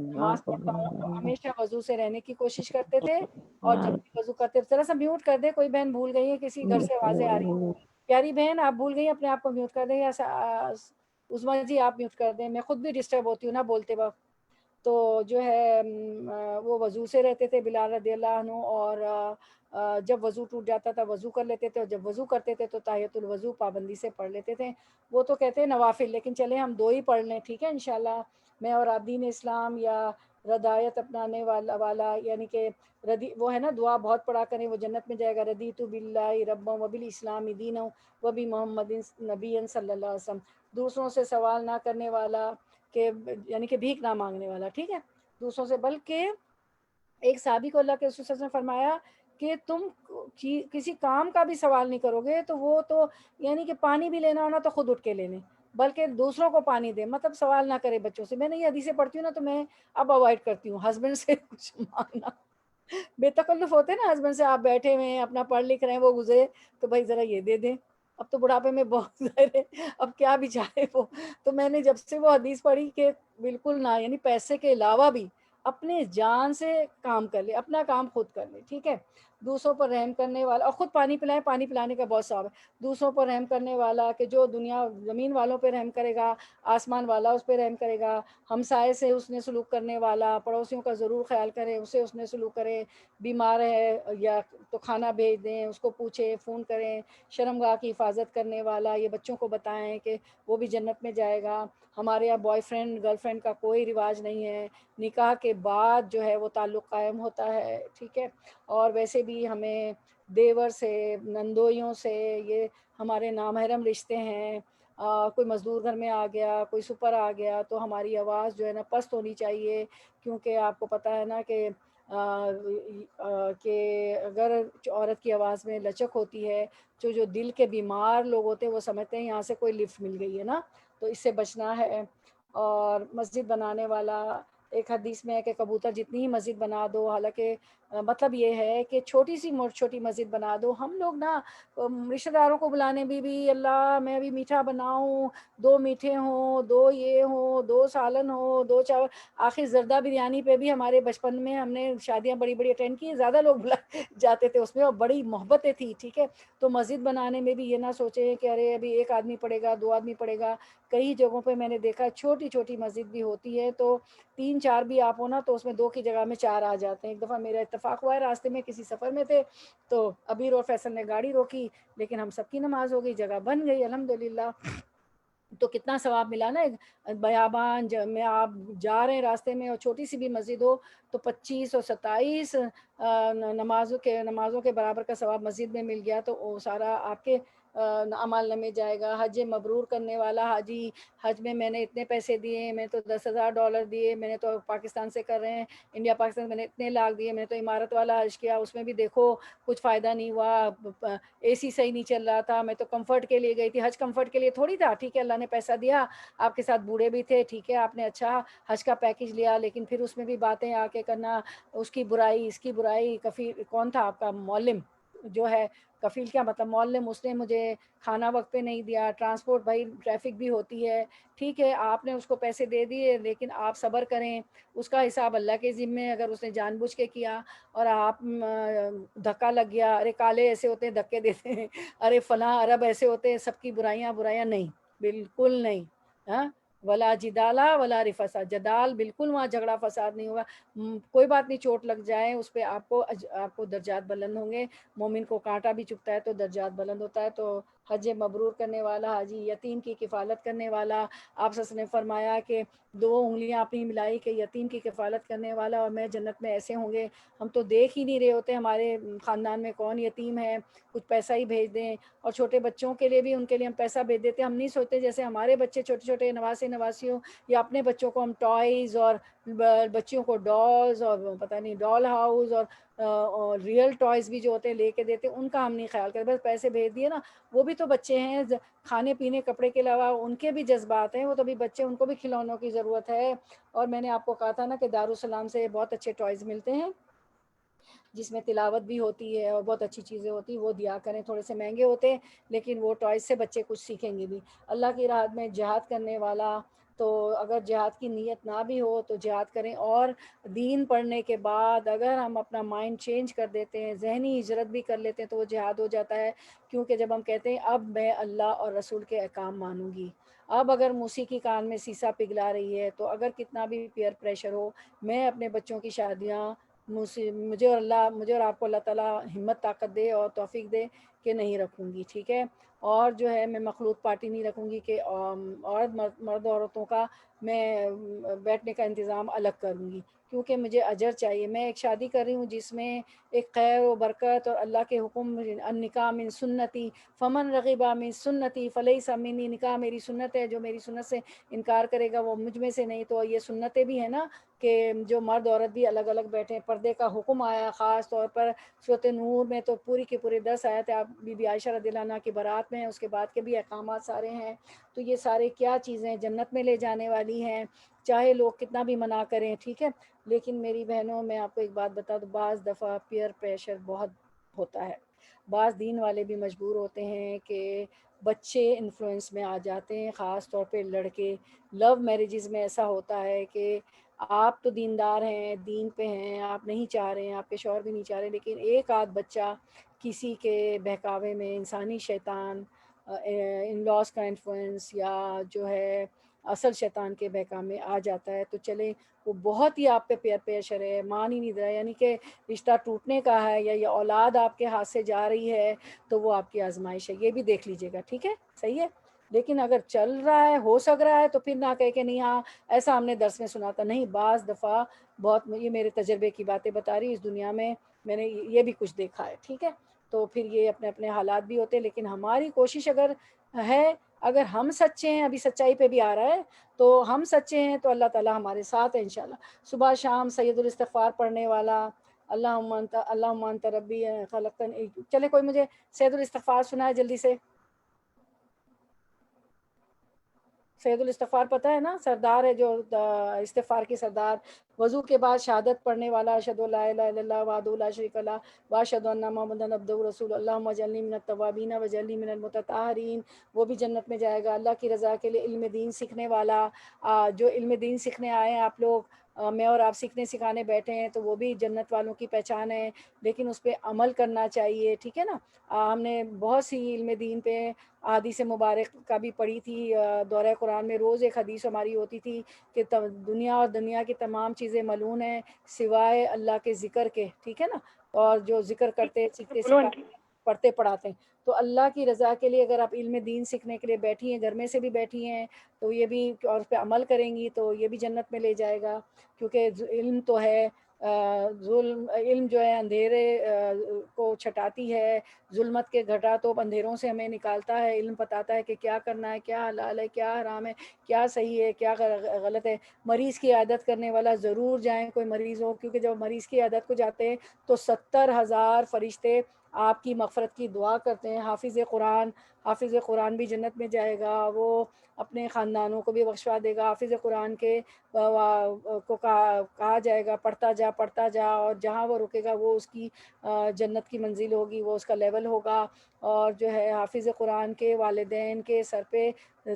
A: نماز پڑھتا ہوں، تو ہمیشہ وضو سے رہنے کی کوشش کرتے تھے، اور جب بھی وضو کرتے، ذرا سا میوٹ کر دے، کوئی بہن بھول گئی ہے، کسی گھر سے آوازیں آ رہی ہیں، پیاری بہن آپ بھول گئی اپنے آپ کو میوٹ کر دیں، یا عظمیٰ جی آپ میوٹ کر دیں، میں خود بھی ڈسٹرب ہوتی ہوں نا بولتے وقت۔ تو جو ہے وہ وضو سے رہتے تھے بلال رضی اللہ عنہ، اور جب وضو ٹوٹ جاتا تھا وضو کر لیتے تھے، اور جب وضو کرتے تھے تو تحیۃ الوضو پابندی سے پڑھ لیتے تھے۔ وہ تو کہتے ہیں نوافل، لیکن چلے ہم 2 ہی پڑھ لیں، ٹھیک ہے انشاءاللہ۔ میں اور آپ دین اسلام یا ردایت اپنانے والا یعنی کہ وہ ہے نا دعا بہت پڑھا کریں، وہ جنت میں جائے گا، رضیت باللہ ربا وبالاسلام دینا وبمحمد نبی صلی اللہ علیہ وسلم۔ دوسروں سے سوال نہ کرنے والا، کہ یعنی کہ بھیک نہ مانگنے والا، ٹھیک ہے، دوسروں سے، بلکہ ایک صحابی کو اللہ کے رسول صلی اللہ علیہ وسلم نے فرمایا کہ تم کسی کام کا بھی سوال نہیں کرو گے تو وہ تو یعنی کہ پانی بھی لینا ہونا تو خود اٹھ کے لینے، بلکہ دوسروں کو پانی دے، مطلب سوال نہ کرے بچوں سے۔ میں نے یہ حدیثیں پڑھتی ہوں نا تو میں اب اوائڈ کرتی ہوں ہسبینڈ سے کچھ مانگنا، بے تکلف ہوتے ہیں نا ہسبینڈ سے، آپ بیٹھے ہوئے ہیں اپنا پڑھ لکھ رہے ہیں، وہ گزرے تو بھائی ذرا یہ دے دیں، اب تو بڑھاپے میں بہت ظاہر ہے اب کیا بھی چاہے وہ۔ تو میں نے جب سے وہ حدیث پڑھی کہ بالکل نہ، یعنی پیسے کے علاوہ بھی اپنے جان سے کام کر لے، اپنا کام خود کر لے، ٹھیک ہے، دوسروں پر رحم کرنے والا، اور خود پانی پلائے، پانی پلانے کا بہت ثواب ہے، دوسروں پر رحم کرنے والا، کہ جو دنیا زمین والوں پہ رحم کرے گا آسمان والا اس پہ رحم کرے گا، ہمسائے سے حسن سلوک کرنے والا، پڑوسیوں کا ضرور خیال کرے، اسے حسن سلوک کرے، بیمار ہے یا تو کھانا بھیج دیں، اس کو پوچھیں، فون کریں، شرمگاہ کی حفاظت کرنے والا، یہ بچوں کو بتائیں کہ وہ بھی جنت میں جائے گا۔ ہمارے یہاں بوائے فرینڈ گرل فرینڈ کا کوئی رواج نہیں ہے، نکاح کے بعد جو ہے وہ تعلق قائم ہوتا ہے، ٹھیک ہے، اور ویسے بھی ہمیں دیور سے، نندوئیوں سے، یہ ہمارے نامحرم رشتے ہیں۔ کوئی مزدور گھر میں آ گیا، کوئی سپر آ گیا تو ہماری آواز جو ہے نا پست ہونی چاہیے، کیونکہ آپ کو پتہ ہے نا کہ اگر عورت کی آواز میں لچک ہوتی ہے، جو دل کے بیمار لوگ ہوتے ہیں وہ سمجھتے ہیں یہاں سے کوئی لفٹ مل گئی ہے نا، تو اس سے بچنا ہے۔ اور مسجد بنانے والا، ایک حدیث میں ہے کہ کبوتر جتنی ہی مسجد بنا دو، حالانکہ مطلب یہ ہے کہ چھوٹی سی چھوٹی مسجد بنا دو۔ ہم لوگ نا رشتہ داروں کو بلانے بھی اللہ میں ابھی میٹھا بناؤں، 2 میٹھے ہوں، 2 یہ ہوں، 2 سالن ہوں، 2 چاول، آخر زردہ بریانی پہ بھی ہمارے بچپن میں ہم نے شادیاں بڑی بڑی اٹینڈ کی، زیادہ لوگ بلا جاتے تھے اس میں، اور بڑی محبتیں تھی، ٹھیک ہے۔ تو مسجد بنانے میں بھی یہ نہ سوچیں کہ ارے ابھی 1 آدمی پڑے گا، 2 آدمی پڑے گا، کئی جگہوں پہ میں نے دیکھا چھوٹی چھوٹی مسجد بھی ہوتی ہے، تو 3 4 بھی آپ ہو نا تو اس میں 2 کی جگہ میں 4 آ جاتے ہیں۔ ایک دفعہ میرا اتفاق ہوا ہے، راستے میں کسی سفر میں تھے تو ابیر اور فیصل نے گاڑی روکی، لیکن ہم سب کی نماز ہو گئی، جگہ بن گئی الحمدللہ، تو کتنا ثواب ملا نا۔ بیابان میں آپ جا رہے ہیں راستے میں اور چھوٹی سی بھی مسجد ہو تو 25 اور 27 نمازوں کے برابر کا ثواب مسجد میں مل گیا، تو وہ سارا آپ کے اعمال نامے جائے گا. حج مبرور کرنے والا حاجی, حج میں میں نے اتنے پیسے دیے, میں تو $10,000 دیے, میں نے تو پاکستان سے کر رہے ہیں, انڈیا پاکستان میں نے اتنے لاکھ دیے, میں نے تو امارت والا حج کیا, اس میں بھی دیکھو کچھ فائدہ نہیں ہوا, اے سی صحیح نہیں چل رہا تھا, میں تو کمفرٹ کے لیے گئی تھی. حج کمفرٹ کے لیے تھوڑی تھا. ٹھیک ہے اللہ نے پیسہ دیا, آپ کے ساتھ بوڑھے بھی تھے, ٹھیک ہے آپ نے اچھا حج کا پیکیج لیا, لیکن پھر اس میں بھی باتیں آ کے کرنا, اس کی برائی اس کی برائی. کفیل کون تھا آپ کا معلم جو ہے, کفیل کیا مطلب معلم, اس نے مجھے کھانا وقت پہ نہیں دیا, ٹرانسپورٹ بھائی ٹریفک بھی ہوتی ہے, ٹھیک ہے آپ نے اس کو پیسے دے دیے, لیکن آپ صبر کریں, اس کا حساب اللہ کے ذمے. اگر اس نے جان بوجھ کے کیا اور آپ دھکا لگ گیا, ارے کالے ایسے ہوتے ہیں دھکے دیتے ہیں, ارے فلاں عرب ایسے ہوتے ہیں, سب کی برائیاں برائیاں, نہیں بالکل نہیں. ہاں ولا جدالا ولا رفسا, جدال بالکل وہاں جھگڑا فساد نہیں ہوگا. کوئی بات نہیں, چوٹ لگ جائے اس پہ آپ کو درجات بلند ہوں گے. مومن کو کانٹا بھی چبھتا ہے تو درجات بلند ہوتا ہے. تو حج مبرور کرنے والا حاجی, یتیم کی کفالت کرنے والا, آپ سس نے فرمایا کہ 2 انگلیاں اپنی ملائی کہ یتیم کی کفالت کرنے والا اور میں جنت میں ایسے ہوں گے. ہم تو دیکھ ہی نہیں رہے ہوتے ہمارے خاندان میں کون یتیم ہے, کچھ پیسہ ہی بھیج دیں. اور چھوٹے بچوں کے لیے بھی, ان کے لیے ہم پیسہ بھیج دیتے ہیں. ہم نہیں سوچتے جیسے ہمارے بچے چھوٹے چھوٹے نواسے نواسیوں, یا اپنے بچوں کو ہم ٹوائز اور بچیوں کو ڈالز اور پتہ نہیں ڈال ہاؤس اور ریئل ٹوائز بھی جو ہوتے ہیں لے کے دیتے ہیں, ان کا ہم نہیں خیال کرتے. بس پیسے بھیج دیے نا, وہ بھی تو بچے ہیں, کھانے پینے کپڑے کے علاوہ ان کے بھی جذبات ہیں, وہ تو بھی بچے, ان کو بھی کھلونوں کی ضرورت ہے. اور میں نے آپ کو کہا تھا نا کہ دارالسلام سے بہت اچھے ٹوائز ملتے ہیں جس میں تلاوت بھی ہوتی ہے اور بہت اچھی چیزیں ہوتی ہیں, وہ دیا کریں. تھوڑے سے مہنگے ہوتے ہیں لیکن وہ ٹوائز سے بچے کچھ سیکھیں گے بھی. اللہ کی راہ میں جہاد کرنے والا, تو اگر جہاد کی نیت نہ بھی ہو تو جہاد کریں. اور دین پڑھنے کے بعد اگر ہم اپنا مائنڈ چینج کر دیتے ہیں, ذہنی ہجرت بھی کر لیتے ہیں, تو وہ جہاد ہو جاتا ہے. کیونکہ جب ہم کہتے ہیں اب میں اللہ اور رسول کے احکام مانوں گی, اب اگر موسیقی کان میں سیسا پگھلا رہی ہے, تو اگر کتنا بھی پیئر پریشر ہو, میں اپنے بچوں کی شادیاں مجھے اور آپ کو اللہ تعالیٰ ہمت طاقت دے اور توفیق دے کہ نہیں رکھوں گی. ٹھیک ہے, اور جو ہے میں مخلوط پارٹی نہیں رکھوں گی کہ عورت مرد عورتوں کا میں بیٹھنے کا انتظام الگ کروں گی, کیونکہ مجھے اجر چاہیے. میں ایک شادی کر رہی ہوں جس میں ایک خیر و برکت اور اللہ کے حکم, النکاح من سنتی فمن رغبا من سنتی فلیس منی, نکاح میری سنت ہے, جو میری سنت سے انکار کرے گا وہ مجھ میں سے نہیں. تو یہ سنتیں بھی ہیں نا کہ جو مرد عورت بھی الگ الگ بیٹھیں. پردے کا حکم آیا خاص طور پر سورۃ نور میں, تو پوری کے پورے 10 آیت آپ بی بی عائشہ رضی اللہ عنہا کی برات میں, اس کے بعد کے بھی احکامات سارے ہیں. تو یہ سارے کیا چیزیں جنت میں لے جانے والی ہیں, چاہے لوگ کتنا بھی منع کریں. ٹھیک ہے, لیکن میری بہنوں میں آپ کو ایک بات بتا دوں, بعض دفعہ پیئر پریشر بہت ہوتا ہے. بعض دین والے بھی مجبور ہوتے ہیں کہ بچے انفلوئنس میں آ جاتے ہیں, خاص طور پہ لڑکے. لو میرجز میں ایسا ہوتا ہے کہ آپ تو دیندار ہیں, دین پہ ہیں, آپ نہیں چاہ رہے ہیں, آپ کے شوہر بھی نہیں چاہ رہے, لیکن ایک آدھ بچہ کسی کے بہکاوے میں, انسانی شیطان, ان لاس کا انفلوئنس, یا جو ہے اصل شیطان کے بہکاوے میں آ جاتا ہے. تو چلے وہ بہت ہی آپ پہ پیئر پریشر ہے, مان ہی نہیں رہا, یعنی کہ رشتہ ٹوٹنے کا ہے, یا یہ اولاد آپ کے ہاتھ سے جا رہی ہے, تو وہ آپ کی آزمائش ہے. یہ بھی دیکھ لیجیے گا. ٹھیک ہے, صحیح ہے. لیکن اگر چل رہا ہے, ہو سک رہا ہے, تو پھر نہ کہے کہ نہیں ہاں ایسا ہم نے درس میں سنا تھا. نہیں, بعض دفعہ بہت, یہ میرے تجربے کی باتیں بتا رہی, اس دنیا میں میں نے یہ بھی کچھ دیکھا ہے. ٹھیک ہے, تو پھر یہ اپنے اپنے حالات بھی ہوتے ہیں, لیکن ہماری کوشش اگر ہے, اگر ہم سچے ہیں, ابھی سچائی پہ بھی آ رہا ہے, تو ہم سچے ہیں تو اللہ تعالیٰ ہمارے ساتھ ہے انشاءاللہ. صبح شام سید الاستغفار پڑھنے والا, اللہم انت ربی خلقتنی. چلے کوئی مجھے سید الاستغفار سنائے جلدی سے. سید الاستغفار پتہ ہے نا, سردار ہے جو استغفار کی سردار. وضو کے بعد شہادت پڑھنے والا, اشہد ان لا الہ الا اللہ وحدہ لا شریک لہ واشہد ان محمدا عبدہ ورسولہ اللہم اجعلنی من التوابین واجعلنی من المتطہرین. وہ بھی جنت میں جائے گا. اللہ کی رضا کے لیے علم دین سیکھنے والا, جو علم دین سیکھنے آئے ہیں آپ لوگ, میں اور آپ سیکھنے سکھانے بیٹھے ہیں, تو وہ بھی جنت والوں کی پہچان ہے, لیکن اس پہ عمل کرنا چاہیے. ٹھیک ہے نا, ہم نے بہت سی علم دین پہ احادیث مبارک کا بھی پڑھی تھی. دورہ قرآن میں روز ایک حدیث ہماری ہوتی تھی کہ دنیا اور دنیا کی تمام چیزیں ملعون ہیں سوائے اللہ کے ذکر کے. ٹھیک ہے نا, اور جو ذکر کرتے سیکھتے
B: بولو آنٹی.
A: سکھاتے پڑھتے پڑھاتے ہیں. تو اللہ کی رضا کے لیے اگر آپ علم دین سیکھنے کے لیے بیٹھی ہیں, گھر میں سے بھی بیٹھی ہیں, تو یہ بھی, اور اس پہ عمل کریں گی تو یہ بھی جنت میں لے جائے گا. کیونکہ علم تو ہے, ظلم علم جو ہے اندھیرے کو چھٹاتی ہے، ظلمت کے گھٹا تو اندھیروں سے ہمیں نکالتا ہے، علم بتاتا ہے کہ کیا کرنا ہے، کیا حلال ہے، کیا حرام ہے، کیا صحیح ہے، کیا غلط ہے۔ مریض کی عیادت کرنے والا ضرور جائیں، کوئی مریض ہو، کیونکہ جب مریض کی عیادت کو جاتے ہیں تو 70,000 فرشتے آپ کی مغفرت کی دعا کرتے ہیں۔ حافظ قرآن بھی جنت میں جائے گا، وہ اپنے خاندانوں کو بھی بخشوا دے گا۔ حافظ قرآن کے کو کہا جائے گا پڑھتا جا، اور جہاں وہ رکے گا وہ اس کی جنت کی منزل ہوگی، وہ اس کا لیول ہوگا۔ اور جو ہے حافظ قرآن کے والدین کے سر پہ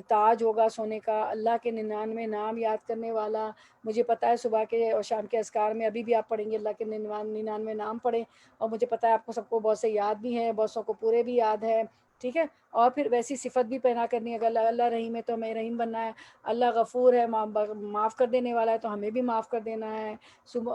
A: تاج ہوگا سونے کا۔ اللہ کے 99 نام یاد کرنے والا، مجھے پتہ ہے صبح کے اور شام کے اذکار میں ابھی بھی آپ پڑھیں گے اللہ کے 99 نام پڑھیں، اور مجھے پتہ ہے آپ کو سب کو بہت سے یاد بھی ہیں، بہت سو کو پورے بھی یاد ہے، ٹھیک ہے۔ اور پھر ویسی صفت بھی پیدا کرنی ہے، اگر اللہ رحیم ہے تو ہمیں رحیم بننا ہے، اللہ غفور ہے معاف کر دینے والا ہے تو ہمیں بھی معاف کر دینا ہے۔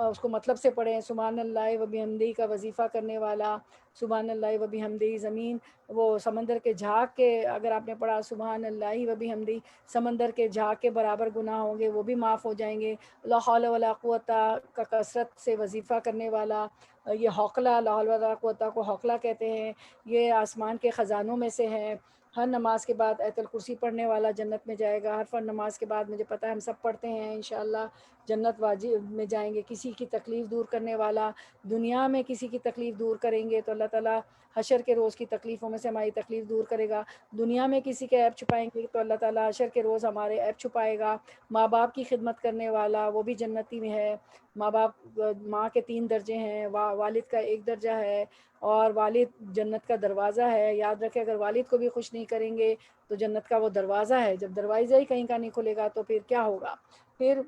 A: اس کو مطلب سے پڑھیں، سبحان اللہ و بحمدہ کا وظیفہ کرنے والا، سبحان اللہ و بحمدہ۔ زمین وہ سمندر کے جھاگ کے، اگر آپ نے پڑھا سبحان اللہ و بحمدہ، سمندر کے جھاگ کے برابر گناہ ہوں گے، وہ بھی معاف ہو جائیں گے۔ لا حول ولا قوت کا کثرت سے وظیفہ کرنے والا، یہ حوقلہ، لا حول ولا قوت کو حوقلہ کہتے ہیں، یہ آسمان کے خزانوں میں سے ہے۔ ہر نماز کے بعد آیت الکرسی پڑھنے والا جنت میں جائے گا۔ ہر فرض نماز کے بعد، مجھے پتہ ہے ہم سب پڑھتے ہیں، انشاءاللہ جنت واجب میں جائیں گے۔ کسی کی تکلیف دور کرنے والا، دنیا میں کسی کی تکلیف دور کریں گے تو اللہ تعالیٰ حشر کے روز کی تکلیفوں میں سے ہماری تکلیف دور کرے گا۔ دنیا میں کسی کے عیب چھپائیں گے تو اللہ تعالیٰ حشر کے روز ہمارے عیب چھپائے گا۔ ماں باپ کی خدمت کرنے والا، وہ بھی جنتی میں ہے۔ ماں کے 3 درجے ہیں، والد کا 1 درجہ ہے، اور والد جنت کا دروازہ ہے۔ یاد رکھیں، اگر والد کو بھی خوش نہیں کریں گے تو جنت کا وہ دروازہ ہے، جب دروازہ ہی کہیں کا نہیں کھلے گا تو پھر کیا ہوگا۔ پھر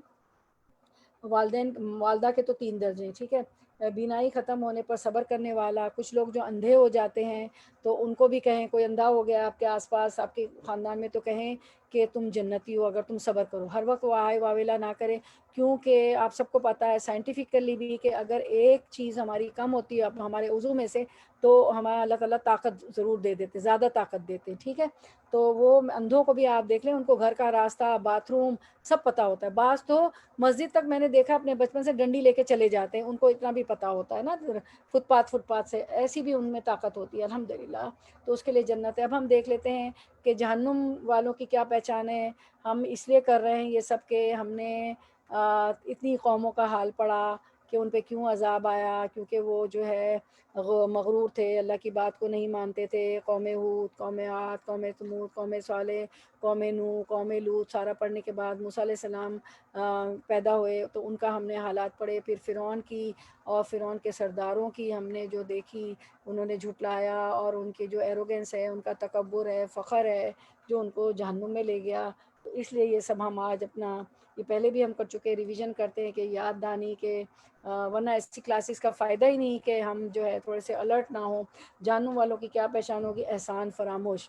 A: والدہ کے تو 3 درجے ہیں، ٹھیک ہے۔ بینائی ختم ہونے پر صبر کرنے والا، کچھ لوگ جو اندھے ہو جاتے ہیں تو ان کو بھی کہیں، کوئی اندھا ہو گیا آپ کے آس پاس، آپ کے خاندان میں، تو کہیں کہ تم جنتی ہو اگر تم صبر کرو۔ ہر وقت وہ آئے واویلا نہ کرے، کیونکہ آپ سب کو پتہ ہے سائنٹیفکلی بھی کہ اگر ایک چیز ہماری کم ہوتی ہے ہمارے عضو میں سے تو ہمارا اللہ تعالیٰ طاقت ضرور دے دیتے، زیادہ طاقت دیتے، ٹھیک ہے۔ تو وہ اندھوں کو بھی آپ دیکھ لیں، ان کو گھر کا راستہ، باتھ روم سب پتہ ہوتا ہے۔ بعض تو مسجد تک میں نے دیکھا اپنے بچپن سے ڈنڈی لے کے چلے جاتے ہیں، ان کو اتنا بھی پتہ ہوتا ہے نا، فٹ پاتھ سے، ایسی بھی ان میں طاقت ہوتی ہے الحمدللہ، تو اس کے لیے جنت ہے۔ اب ہم دیکھ لیتے ہیں کہ جہنم والوں کی کیا پہچان ہے۔ ہم اس لیے کر رہے ہیں یہ سب کہ ہم نے اتنی قوموں کا حال پڑھا کہ ان پہ کیوں عذاب آیا، کیونکہ وہ جو ہے مغرور تھے، اللہ کی بات کو نہیں مانتے تھے۔ قوم ہود، قوم عاد، قوم ثمود، قوم صالح، قوم نوح، قوم لوط، سارا پڑھنے کے بعد موسیٰ علیہ السلام پیدا ہوئے تو ان کا ہم نے حالات پڑھے۔ پھر فرعون کی اور فرعون کے سرداروں کی ہم نے جو دیکھی، انہوں نے جھٹلایا، اور ان کی جو ایروگنس ہے، ان کا تکبر ہے، فخر ہے، جو ان کو جہنم میں لے گیا۔ تو اس لیے یہ سب ہم آج اپنا، یہ پہلے بھی ہم کر چکے، ریویژن کرتے ہیں کہ یاد دانی کے، ورنہ ایسی کلاسز کا فائدہ ہی نہیں کہ ہم جو ہے تھوڑے سے الرٹ نہ ہوں۔ جہنم والوں کی کیا پہچان ہوگی؟ احسان فراموش،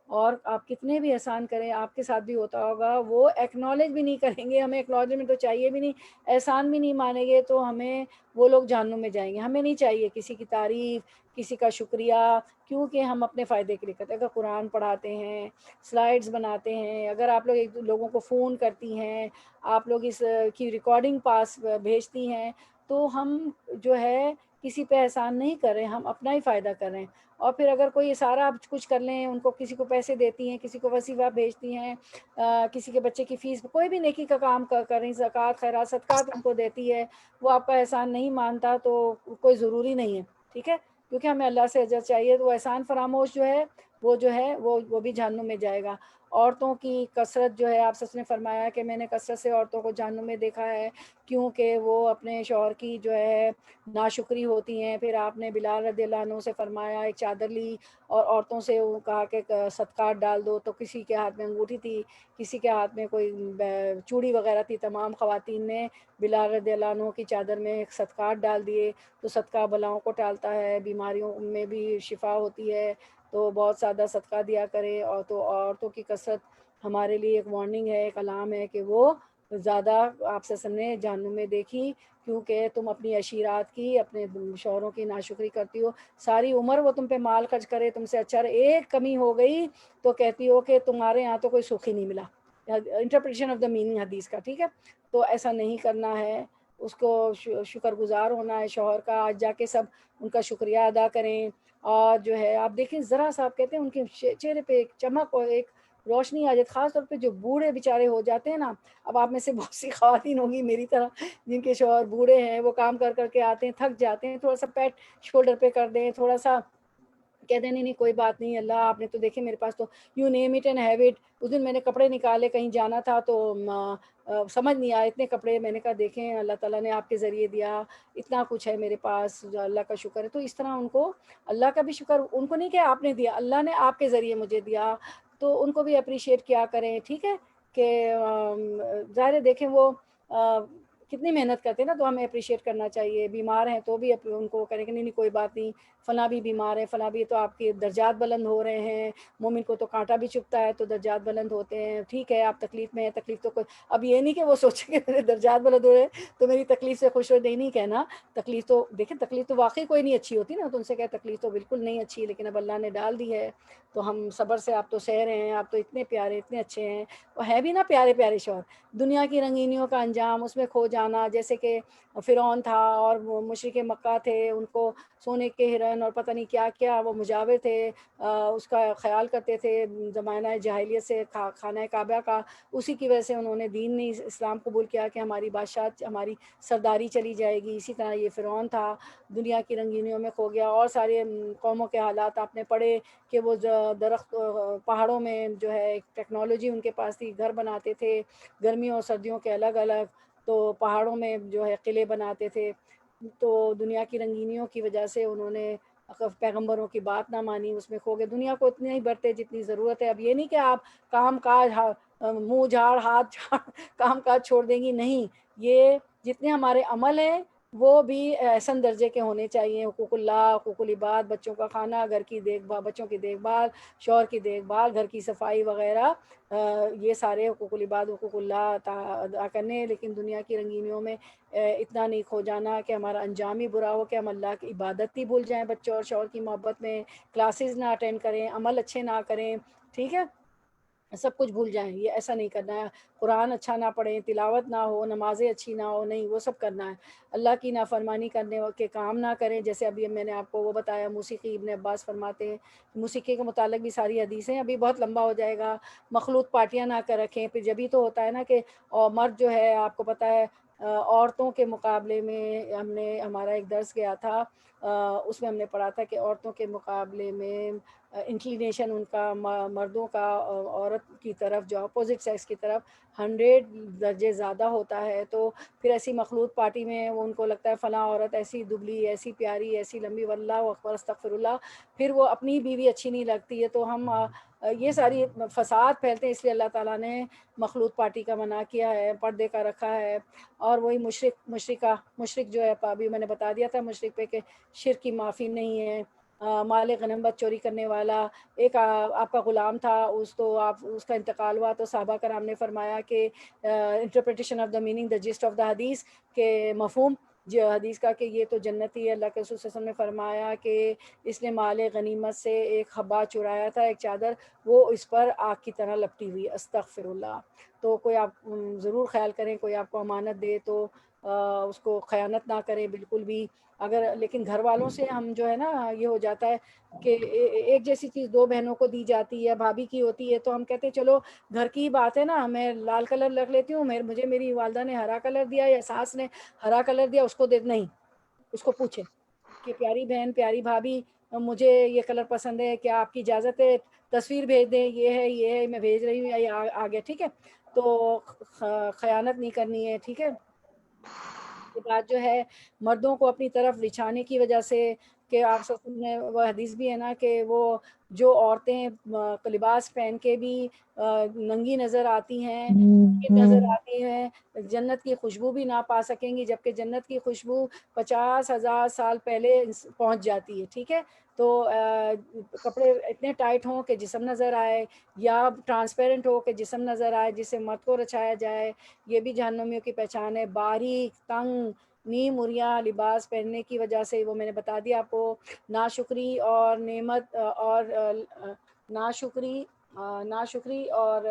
A: اور آپ کتنے بھی احسان کریں، آپ کے ساتھ بھی ہوتا ہوگا، وہ ایکنالج بھی نہیں کریں گے، ہمیں ایکنالجمنٹ تو چاہیے بھی نہیں، احسان بھی نہیں مانیں گے تو ہمیں وہ لوگ جہنم میں جائیں گے۔ ہمیں نہیں چاہیے کسی کی تعریف، کسی کا شکریہ، کیونکہ ہم اپنے فائدے کے لیے کرتے ہیں۔ اگر قرآن پڑھاتے ہیں، سلائڈز بناتے ہیں، اگر آپ لوگ ایک لوگوں کو فون کرتی ہیں، آپ لوگ اس کی ریکارڈنگ پاس بھیجتی ہیں، تو ہم جو ہے کسی پہ احسان نہیں کر رہے، ہم اپنا ہی فائدہ کر رہے ہیں۔ اور پھر اگر کوئی سارا کچھ کر لیں، ان کو کسی کو پیسے دیتی ہیں، کسی کو وظیفہ بھیجتی ہیں، کسی کے بچے کی فیس، کوئی بھی نیکی کا کام کر رہی، زکوٰۃ، خیرات، صدقات ان کو دیتی ہے، وہ آپ کا احسان نہیں مانتا تو کوئی ضروری نہیں ہے، ٹھیک ہے، کیونکہ ہمیں اللہ سے اجر چاہیے۔ تو وہ احسان فراموش جو ہے وہ بھی جہنم میں جائے گا۔ عورتوں کی کثرت جو ہے، آپ سچ نے فرمایا کہ میں نے کثرت سے عورتوں کو جہنم میں دیکھا ہے، کیونکہ وہ اپنے شوہر کی جو ہے ناشکری ہوتی ہیں۔ پھر آپ نے بلال رضی اللہ عنہ سے فرمایا، ایک چادر لی اور عورتوں سے کہا کہ صدقات ڈال دو، تو کسی کے ہاتھ میں انگوٹھی تھی، کسی کے ہاتھ میں کوئی چوڑی وغیرہ تھی، تمام خواتین نے بلال رضی اللہ عنہ کی چادر میں صدقات ڈال دیے۔ تو صدقہ بلاؤں کو ٹالتا ہے، بیماریوں میں بھی شفا ہوتی ہے، تو بہت زیادہ صدقہ دیا کرے۔ اور تو عورتوں کی کثرت ہمارے لیے ایک وارننگ ہے، ایک علام ہے کہ وہ زیادہ آپ سے نے جہنم میں دیکھی، کیونکہ تم اپنی عشیرات کی، اپنے شوہروں کی ناشکری کرتی ہو۔ ساری عمر وہ تم پہ مال خرچ کرے، تم سے اچھا رہے، ایک کمی ہو گئی تو کہتی ہو کہ تمہارے یہاں تو کوئی سکھ ہی نہیں ملا، انٹرپریٹیشن آف دا میننگ حدیث کا، ٹھیک ہے۔ تو ایسا نہیں کرنا ہے، اس کو شکر گزار ہونا ہے شوہر کا، آج جا کے سب ان کا شکریہ ادا کریں. اور جو ہے آپ دیکھیں ذرا سا، آپ کہتے ہیں ان کے چہرے پہ ایک چمک اور ایک روشنی آ جاتی، خاص طور پہ جو بوڑھے بیچارے ہو جاتے ہیں نا. اب آپ میں سے بہت سی خواتین ہوں گی میری طرح جن کے شوہر بوڑھے ہیں، وہ کام کر کر کے آتے ہیں، تھک جاتے ہیں، تھوڑا سا پیٹ شولڈر پہ کر دیں، تھوڑا سا کہتے ہیں نہیں نہیں کوئی بات نہیں، اللہ آپ نے تو دیکھے میرے پاس تو you name it and have it. اس دن میں نے کپڑے نکالے، کہیں جانا تھا تو سمجھ نہیں آیا اتنے کپڑے، میں نے کہا دیکھیں اللہ تعالیٰ نے آپ کے ذریعے دیا، اتنا کچھ ہے میرے پاس، جو اللہ کا شکر ہے. تو اس طرح ان کو اللہ کا بھی شکر، ان کو نہیں کہ آپ نے دیا، اللہ نے آپ کے ذریعے مجھے دیا، تو ان کو بھی اپریشیٹ کیا کریں. ٹھیک ہے کہ ظاہر ہے دیکھیں وہ کتنی محنت کرتے ہیں نا، تو ہمیں اپریشیٹ کرنا چاہیے. بیمار ہیں تو بھی ان کو کریں کہ نہیں نہیں کوئی بات نہیں، فلاں بھی بیمار ہے، فلاں بھی، تو آپ کے درجات بلند ہو رہے ہیں. مومن کو تو کانٹا بھی چبھتا ہے تو درجات بلند ہوتے ہیں. ٹھیک ہے آپ تکلیف میں ہیں، تکلیف تو کوئی، اب یہ نہیں کہ وہ سوچیں کہ میرے درجات بلند ہو رہے ہیں تو میری تکلیف سے خوش ہو، نہیں کہنا. تکلیف تو دیکھیں، تکلیف تو واقعی کوئی نہیں اچھی ہوتی نا، تو ان سے کہ تکلیف تو بالکل نہیں اچھی، لیکن اب اللہ نے ڈال دی ہے تو ہم صبر سے، آپ تو سہ رہے ہیں، آپ تو اتنے پیارے اتنے اچھے ہیں، اور ہے بھی نا پیارے پیارے شوہر. دنیا کی رنگینیوں کا انجام اس میں کھو جانا، جیسے کہ فرعون تھا اور وہ مشرک مکہ تھے، ان کو سونے کے ہرن اور پتہ نہیں کیا کیا، وہ مجاور تھے، اس کا خیال کرتے تھے زمانہ جاہلیت سے، خانہ کعبہ کا. اسی کی وجہ سے انہوں نے دین نہیں اسلام قبول کیا کہ ہماری بادشاہ ہماری سرداری چلی جائے گی. اسی طرح یہ فرعون تھا، دنیا کی رنگینیوں میں کھو گیا. اور سارے قوموں کے حالات آپ نے پڑھے کہ وہ درخت پہاڑوں میں جو ہے ایک ٹیکنالوجی ان کے پاس تھی، گھر بناتے تھے گرمیوں اور سردیوں کے الگ الگ، تو پہاڑوں میں جو ہے قلعے بناتے تھے. تو دنیا کی رنگینیوں کی وجہ سے انہوں نے پیغمبروں کی بات نہ مانی، اس میں کھو گئے. دنیا کو اتنے ہی برتے جتنی ضرورت ہے. اب یہ نہیں کہ آپ کام کاج منہ جھاڑ ہاتھ جھاڑ کام کاج چھوڑ دیں گی، نہیں، یہ جتنے ہمارے عمل ہیں وہ بھی احسن درجے کے ہونے چاہیے. حقوق اللہ، حقوق العباد، بچوں کا کھانا، گھر کی دیکھ بھال، بچوں کی دیکھ بھال، شوہر کی دیکھ بھال، گھر کی صفائی وغیرہ، یہ سارے حقوق العباد حقوق اللہ ادا کرنے. لیکن دنیا کی رنگینیوں میں اتنا نہیں کھو جانا کہ ہمارا انجام ہی برا ہو، کہ ہم اللہ کی عبادت ہی بھول جائیں بچوں اور شوہر کی محبت میں، کلاسز نہ اٹینڈ کریں، عمل اچھے نہ کریں. ٹھیک ہے، سب کچھ بھول جائیں، یہ ایسا نہیں کرنا ہے. قرآن اچھا نہ پڑھیں، تلاوت نہ ہو، نمازیں اچھی نہ ہو، نہیں وہ سب کرنا ہے. اللہ کی نافرمانی کرنے کے کام نہ کریں. جیسے ابھی میں نے آپ کو وہ بتایا موسیقی، ابن عباس فرماتے ہیں موسیقی کے متعلق بھی ساری حدیثیں، ابھی بہت لمبا ہو جائے گا. مخلوط پارٹیاں نہ کر رکھیں، پھر جبھی تو ہوتا ہے نا کہ اور مرد جو ہے آپ کو پتہ ہے عورتوں کے مقابلے میں، ہمارا ایک درس گیا تھا، اس میں ہم نے پڑھا تھا کہ عورتوں کے مقابلے میں انکلینیشن ان کا مردوں کا عورت کی طرف، جو اپوزٹ سیکس کی طرف 100 درجے زیادہ ہوتا ہے. تو پھر ایسی مخلوط پارٹی میں وہ ان کو لگتا ہے فلاں عورت ایسی دبلی، ایسی پیاری، ایسی لمبی، واللہ اکبر استغفر اللہ، پھر وہ اپنی بیوی اچھی نہیں لگتی ہے. تو ہم یہ ساری فساد پھیلتے ہیں، اس لیے اللہ تعالیٰ نے مخلوط پارٹی کا منع کیا ہے، پردے کا رکھا ہے. اور وہی مشرک جو ہے، ابھی میں نے بتا دیا تھا مشرک پہ کہ شرک کی معافی نہیں ہے. مال غنیمت چوری کرنے والا، ایک آپ کا غلام تھا، اس کا انتقال ہوا تو صحابہ کرام نے فرمایا کہ interpretation of the meaning, the just of the حدیث، کہ مفہوم جو حدیث کا کہ یہ تو جنتی ہے. اللہ کے رسول صلی اللہ علیہ وسلم نے فرمایا کہ اس نے مال غنیمت سے ایک حبا چرایا تھا، ایک چادر، وہ اس پر آگ کی طرح لپٹی ہوئی. استغفر اللہ. تو کوئی آپ ضرور خیال کریں، کوئی آپ کو امانت دے تو اس کو خیانت نہ کریں بالکل بھی. اگر لیکن گھر والوں سے ہم جو ہے نا، یہ ہو جاتا ہے کہ ایک جیسی چیز دو بہنوں کو دی جاتی ہے، بھابھی کی ہوتی ہے، تو ہم کہتے ہیں چلو گھر کی بات ہے نا، میں لال کلر رکھ لیتی ہوں، مجھے میری والدہ نے ہرا کلر دیا یا ساس نے ہرا کلر دیا، اس کو دے نہیں، اس کو پوچھے کہ پیاری بہن، پیاری بھابھی، مجھے یہ کلر پسند ہے، کیا آپ کی اجازت ہے تصویر بھیج دیں، یہ ہے میں بھیج رہی ہوں، یا آ گیا. ٹھیک ہے، تو خیانت نہیں کرنی ہے. ٹھیک ہے، یہ بات جو ہے مردوں کو اپنی طرف رچھانے کی وجہ سے، کہ آپ سب نے وہ حدیث بھی ہے نا کہ وہ جو عورتیں لباس پہن کے بھی ننگی نظر آتی ہیں، نظر آتی ہیں، جنت کی خوشبو بھی نہ پا سکیں گی، جبکہ جنت کی خوشبو 50,000 سال پہلے پہنچ جاتی ہے. ٹھیک ہے، تو کپڑے اتنے ٹائٹ ہوں کہ جسم نظر آئے، یا ٹرانسپیرنٹ ہو کہ جسم نظر آئے، جس سے مرد کو رچھایا جائے، یہ بھی جہنمیوں کی پہچان ہے. باریک تنگ نیم مریا لباس پہننے کی وجہ سے، وہ میں نے بتا دیا آپ کو، ناشکری اور نعمت اور ناشکری اور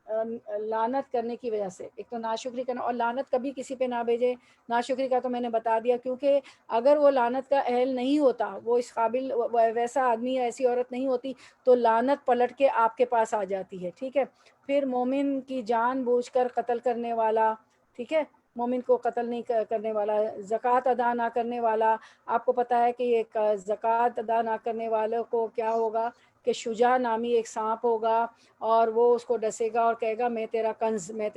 A: لعنت کرنے کی وجہ سے، ایک تو ناشکری کرنا، اور لعنت کبھی کسی پہ نہ بھیجے. ناشکری کا تو میں نے بتا دیا، کیونکہ اگر وہ لعنت کا اہل نہیں ہوتا، وہ اس قابل ویسا آدمی یا ایسی عورت نہیں ہوتی، تو لعنت پلٹ کے آپ کے پاس آ جاتی ہے. ٹھیک ہے. پھر مومن کی جان بوجھ کر قتل کرنے والا، ٹھیک ہے، مومن کو قتل نہیں کرنے والا. زکوٰۃ ادا نہ کرنے والا، آپ کو پتہ ہے کہ ایک زکوٰۃ ادا نہ کرنے والوں کو کیا ہوگا کہ شجاع نامی ایک سانپ ہوگا، اور وہ اس کو ڈسے گا اور کہے گا میں تیرا کنز، میں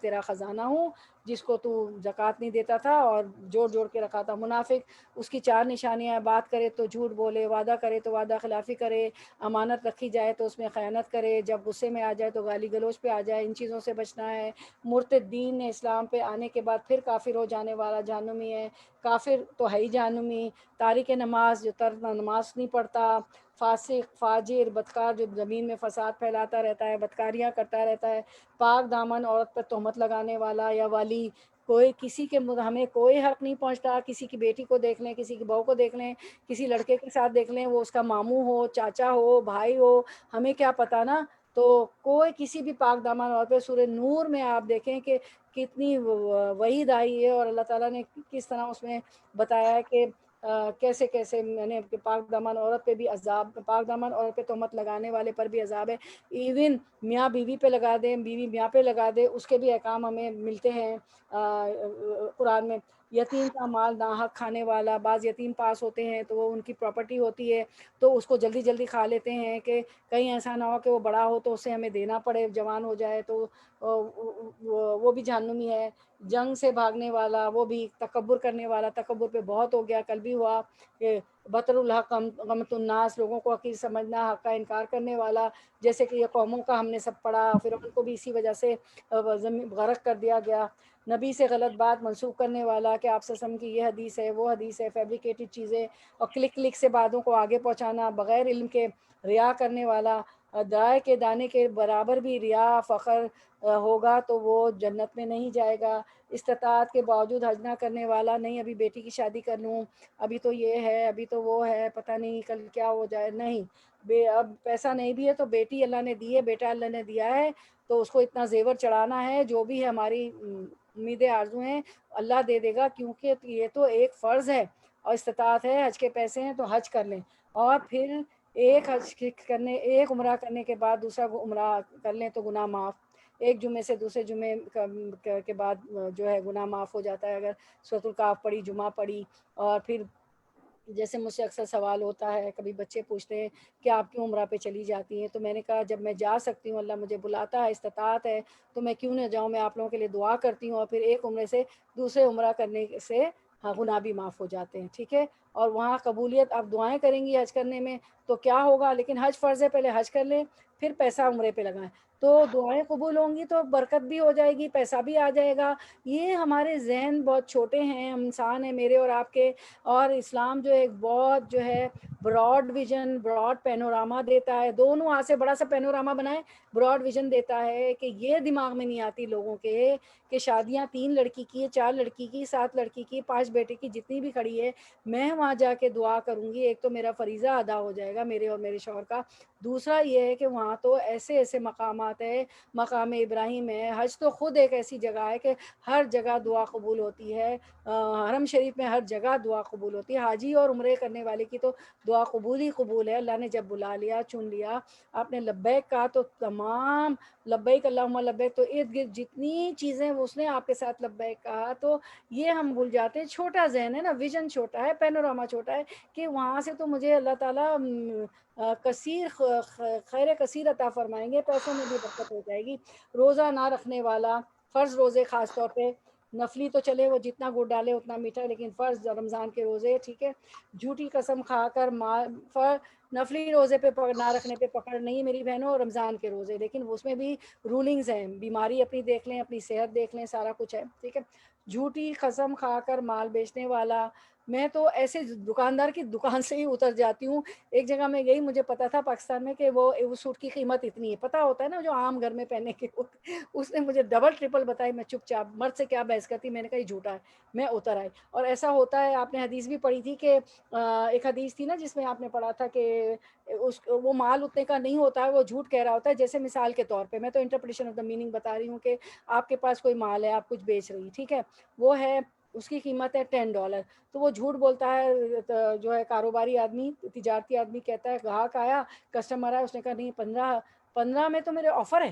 A: تیرا خزانہ ہوں جس کو تو زکوٰۃ نہیں دیتا تھا اور جوڑ جوڑ کے رکھا تھا. منافق اس کی 4 نشانیاں: بات کرے تو جھوٹ بولے، وعدہ کرے تو وعدہ خلافی کرے، امانت رکھی جائے تو اس میں خیانت کرے، جب غصے میں آ جائے تو گالی گلوچ پہ آ جائے. ان چیزوں سے بچنا ہے. مرتد دین اسلام پہ آنے کے بعد پھر کافر ہو جانے والا جہنمی ہے. کافر تو ہے ہی جہنمی. تارک نماز، جو نماز نہیں پڑھتا، فاسق، فاجر، بدکار، جو زمین میں فساد پھیلاتا رہتا ہے، بدکاریاں کرتا رہتا ہے. پاک دامن عورت پر تہمت لگانے والا یا والی. کوئی کسی کے ہمیں کوئی حق نہیں پہنچتا. کسی کی بیٹی کو دیکھ لیں، کسی کی بہو کو دیکھ لیں، کسی لڑکے کے ساتھ دیکھ لیں، وہ اس کا ماموں ہو، چاچا ہو، بھائی ہو، ہمیں کیا پتہ نا. تو کوئی کسی بھی پاک دامن عورت پہ، سورہ نور میں آپ دیکھیں کہ کتنی وعید آئی ہے، اور اللہ تعالیٰ نے کس طرح اس میں بتایا ہے کہ کیسے کیسے میں نے پاک دامن عورت پہ بھی عذاب، پاک دامن عورت پہ تہمت لگانے والے پر بھی عذاب ہے. ایون میاں بیوی پہ لگا دیں، بیوی میاں پہ لگا دے، اس کے بھی احکام ہمیں ملتے ہیں قرآن میں. یتیم کا مال ناحق کھانے والا، بعض یتیم پاس ہوتے ہیں تو وہ ان کی پراپرٹی ہوتی ہے تو اس کو جلدی جلدی کھا لیتے ہیں کہ کہیں ایسا نہ ہو کہ وہ بڑا ہو تو اسے ہمیں دینا پڑے، جوان ہو جائے تو وہ بھی جہنمی ہے. جنگ سے بھاگنے والا، وہ بھی تکبر کرنے والا. تکبر پہ بہت ہو گیا، کل بھی ہوا کہ بطر الحق غمت الناس، لوگوں کو حقیر سمجھنا، حق کا انکار کرنے والا. جیسے کہ یہ قوموں کا ہم نے سب پڑھا، پھر ان کو بھی اسی وجہ سے غرق کر دیا گیا. نبی سے غلط بات منسوخ کرنے والا کہ آپ سسم کی یہ حدیث ہے، وہ حدیث ہے، فیبریکیٹڈ چیزیں، اور کلک کلک سے باتوں کو آگے پہنچانا بغیر علم کے. ریا کرنے والا، دائے کے دانے کے برابر بھی ریا فخر ہوگا تو وہ جنت میں نہیں جائے گا. استطاعت کے باوجود حج نہ کرنے والا، نہیں ابھی بیٹی کی شادی کر لوں، ابھی تو یہ ہے، ابھی تو وہ ہے، پتہ نہیں کل کیا ہو جائے. نہیں، اب پیسہ نہیں بھی ہے تو بیٹی اللہ نے دی ہے، بیٹا اللہ نے دیا ہے، تو اس کو اتنا زیور چڑھانا ہے. جو بھی ہے ہماری امیدیں آرزو ہیں اللہ دے دے گا، کیونکہ یہ تو ایک فرض ہے. اور استطاعت ہے، حج کے پیسے ہیں تو حج کر لیں. اور پھر ایک حج کرنے، ایک عمرہ کرنے کے بعد دوسرا عمرہ کر لیں تو گناہ معاف. ایک جمعے سے دوسرے جمعے کے بعد جو ہے گناہ معاف ہو جاتا ہے اگر سورۃ الکہف پڑھی، جمعہ پڑھی. اور پھر جیسے مجھ سے اکثر سوال ہوتا ہے، کبھی بچے پوچھتے ہیں کہ آپ کیوں عمرہ پہ چلی جاتی ہیں، تو میں نے کہا جب میں جا سکتی ہوں، اللہ مجھے بلاتا ہے، استطاعت ہے، تو میں کیوں نہ جاؤں. میں آپ لوگوں کے لیے دعا کرتی ہوں، اور پھر ایک عمرے سے دوسرے عمرہ کرنے سے گناہ بھی معاف ہو جاتے ہیں. ٹھیک ہے. اور وہاں قبولیت، آپ دعائیں کریں گی حج کرنے میں تو کیا ہوگا، لیکن حج فرض ہے، پہلے حج کر لیں پھر پیسہ عمرے پہ لگائیں تو دعائیں قبول ہوں گی، تو برکت بھی ہو جائے گی، پیسہ بھی آ جائے گا. یہ ہمارے ذہن بہت چھوٹے ہیں، ہم انسان ہیں میرے اور آپ کے. اور اسلام جو ایک بہت جو ہے براڈ ویژن، براڈ پینوراما دیتا ہے. دونوں ہاتھ سے بڑا سا پینوراما بنائے، براڈ ویژن دیتا ہے کہ یہ دماغ میں نہیں آتی لوگوں کے کہ شادیاں 3 لڑکی کی، 4 لڑکی کی، 7 لڑکی کی، 5 بیٹے کی، جتنی بھی کھڑی ہے، میں وہاں جا کے دعا کروں گی. ایک تو میرا فریضہ ادا ہو جائے گا میرے اور میرے شوہر کا. دوسرا یہ ہے کہ وہاں تو ایسے ایسے مقامات ہیں، مقام ابراہیم ہے. حج تو خود ایک ایسی جگہ ہے کہ ہر جگہ دعا قبول ہوتی ہے. حرم شریف میں ہر جگہ دعا قبول ہوتی ہے. حاجی اور عمرے کرنے والے کی تو دعا قبول ہی قبول ہے. اللہ نے جب بلا لیا، چن لیا، آپ نے لبیک کہا تو تمام لبیک اللہم لبیک، تو ارد گرد جتنی چیزیں اس نے آپ کے ساتھ لبیک کہا. تو یہ ہم بھول جاتے ہیں. چھوٹا ذہن ہے نا، ویژن چھوٹا ہے، پینوراما چھوٹا ہے کہ وہاں سے تو مجھے اللہ تعالیٰ کثیر خیر کثیر عطا فرمائیں گے، پیسوں میں بھی برکت ہو جائے گی. روزہ نہ رکھنے والا، فرض روزے خاص طور پہ، نفلی تو چلے وہ جتنا گڑ ڈالے اتنا میٹھا، لیکن فرض رمضان کے روزے، ٹھیک ہے. جھوٹی قسم کھا کر نفلی روزے پہ نہ رکھنے پہ پکڑ نہیں میری بہنوں، رمضان کے روزے، لیکن اس میں بھی رولنگز ہیں. بیماری اپنی دیکھ لیں، اپنی صحت دیکھ لیں، سارا کچھ ہے. ٹھیک ہے. جھوٹی قسم کھا کر مال بیچنے والا، میں تو ایسے دکاندار کی دکان سے ہی اتر جاتی ہوں. ایک جگہ میں گئی, مجھے پتا تھا پاکستان میں کہ وہ اس سوٹ کی قیمت اتنی ہے, پتا ہوتا ہے نا جو عام گھر میں پہننے کے اس نے مجھے ڈبل ٹرپل بتائی. میں چپ چاپ, مرد سے کیا بحث کرتی, میں نے کہا یہ جھوٹا ہے, میں اتر آئی. اور ایسا ہوتا ہے, آپ نے حدیث بھی پڑھی تھی کہ ایک حدیث تھی نا جس میں آپ نے پڑھا تھا کہ وہ مال اتنے کا نہیں ہوتا ہے, وہ جھوٹ کہہ رہا ہوتا ہے. جیسے مثال کے طور پہ, میں تو انٹرپریٹیشن آف دا میننگ بتا رہی ہوں کہ آپ کے پاس کوئی مال ہے, آپ کچھ بیچ رہی, ٹھیک ہے, وہ ہے, اس کی قیمت ہے $10, تو وہ جھوٹ بولتا ہے. جو ہے کاروباری آدمی, تجارتی آدمی کہتا ہے, گاہک آیا, کسٹمر آیا, اس نے کہا نہیں 15 میں تو میرے آفر ہے,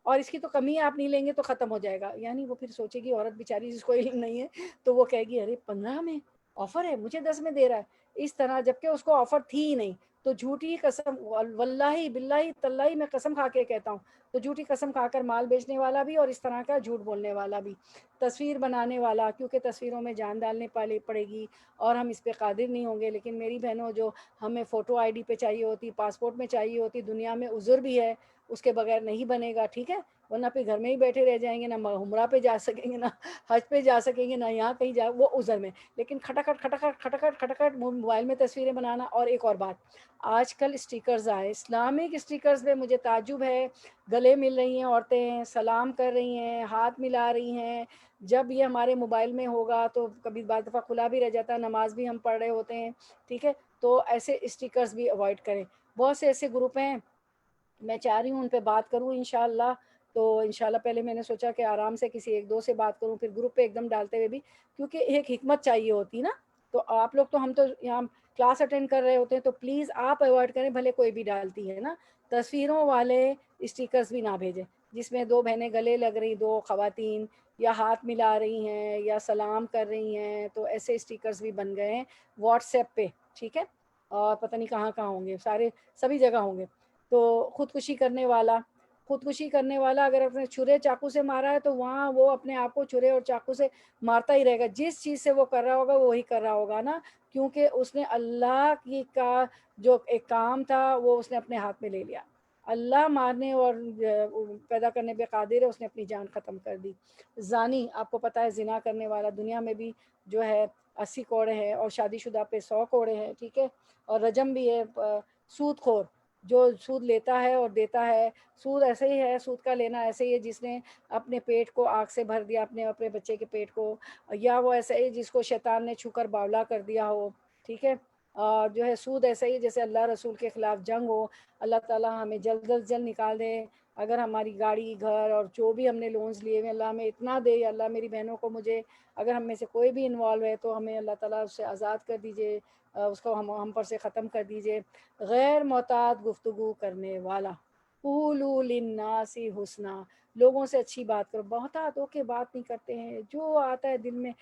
A: اور اس کی تو کمی ہے, آپ نہیں لیں گے تو ختم ہو جائے گا. یعنی وہ پھر سوچے گی عورت بیچاری جس کو علم نہیں ہے, تو وہ کہے گی ارے 15 میں آفر ہے, مجھے 10 میں دے رہا ہے. اس طرح, جبکہ اس کو آفر تھی ہی نہیں. تو جھوٹی قسم, واللہ باللہ تاللہ میں قسم کھا کے کہتا ہوں, تو جھوٹی قسم کھا کر مال بیچنے والا بھی اور اس طرح کا جھوٹ بولنے والا بھی. تصویر بنانے والا, کیونکہ تصویروں میں جان ڈالنے پڑے گی اور ہم اس پہ قادر نہیں ہوں گے. لیکن میری بہنوں, جو ہمیں فوٹو آئی ڈی پہ چاہیے ہوتی, پاسپورٹ میں چاہیے ہوتی, دنیا میں عذر بھی ہے, اس کے بغیر نہیں بنے گا, ٹھیک ہے, ورنہ پھر گھر میں ہی بیٹھے رہ جائیں گے, نہ عمرہ پہ جا سکیں گے, نہ حج پہ جا سکیں گے, نہ یہاں کہیں جا, وہ عذر میں. لیکن کھٹکھٹ کھٹکھٹ کھٹکھٹ کھٹکھٹ موبائل میں تصویریں بنانا. اور ایک اور بات, آج کل اسٹیکرز آئے, اسلامک اسٹیکرز پہ مجھے تعجب ہے. گلے مل رہی ہیں عورتیں, سلام کر رہی ہیں, ہاتھ ملا رہی ہیں. جب یہ ہمارے موبائل میں ہوگا تو کبھی بعض دفعہ کھلا بھی رہ جاتا ہے, نماز بھی ہم پڑھ رہے ہوتے ہیں, ٹھیک ہے, تو ایسے اسٹیکرز بھی اوائڈ کریں. بہت سے ایسے گروپ ہیں, میں چاہ رہی ہوں ان پہ بات کروں انشاءاللہ. تو انشاءاللہ پہلے میں نے سوچا کہ آرام سے کسی ایک دو سے بات کروں, پھر گروپ پہ ایک دم ڈالتے ہوئے بھی, کیونکہ ایک حکمت چاہیے ہوتی نا. تو آپ لوگ, تو ہم تو یہاں کلاس اٹینڈ کر رہے ہوتے ہیں, تو پلیز آپ اوائڈ کریں, بھلے کوئی بھی ڈالتی ہے نا, تصویروں والے اسٹیکرز بھی نہ بھیجیں جس میں دو بہنیں گلے لگ رہی, دو خواتین, یا ہاتھ ملا رہی ہیں, یا سلام کر رہی ہیں. تو ایسے اسٹیکرز بھی بن گئے ہیں واٹس ایپ پہ, ٹھیک ہے, اور پتہ نہیں کہاں کہاں ہوں گے, سبھی جگہ ہوں گے. تو خودکشی کرنے والا اگر اپنے چھرے چاقو سے مارا ہے, تو وہاں وہ اپنے آپ کو چھرے اور چاقو سے مارتا ہی رہے گا. جس چیز سے وہ کر رہا ہوگا وہی کر رہا ہوگا نا, کیونکہ اس نے اللہ کی کا جو ایک کام تھا وہ اس نے اپنے ہاتھ میں لے لیا. اللہ مارنے اور پیدا کرنے پہ قادر ہے, اس نے اپنی جان ختم کر دی. زانی, آپ کو پتہ ہے زنا کرنے والا دنیا میں بھی جو ہے 80 کوڑے ہیں, اور شادی شدہ پہ 100 کوڑے ہیں, ٹھیک ہے, اور رجم بھی ہے. سود خور, جو سود لیتا ہے اور دیتا ہے, سود ایسے ہی ہے, سود کا لینا ایسے ہی ہے جس نے اپنے پیٹ کو آگ سے بھر دیا, اپنے بچے کے پیٹ کو, یا وہ ایسے ہی جس کو شیطان نے چھو کر باولا کر دیا ہو, ٹھیک ہے. جو ہے سود ایسے ہی جیسے اللہ رسول کے خلاف جنگ ہو. اللہ تعالیٰ ہمیں جلد از جلد نکال دے. اگر ہماری گاڑی, گھر, اور جو بھی ہم نے لونز لیے ہوئے, اللہ ہمیں اتنا دے, اللہ میری بہنوں کو, مجھے, اگر ہم میں سے کوئی بھی انوالو ہے تو ہمیں اللہ تعالیٰ اس سے آزاد کر دیجئے, اس کو ہم پر سے ختم کر دیجئے. غیر محتاط گفتگو کرنے والا, قولوا للناس حسنا, لوگوں سے اچھی بات کرو. محتاط ہو کے بات نہیں کرتے ہیں, جو آتا ہے دل میں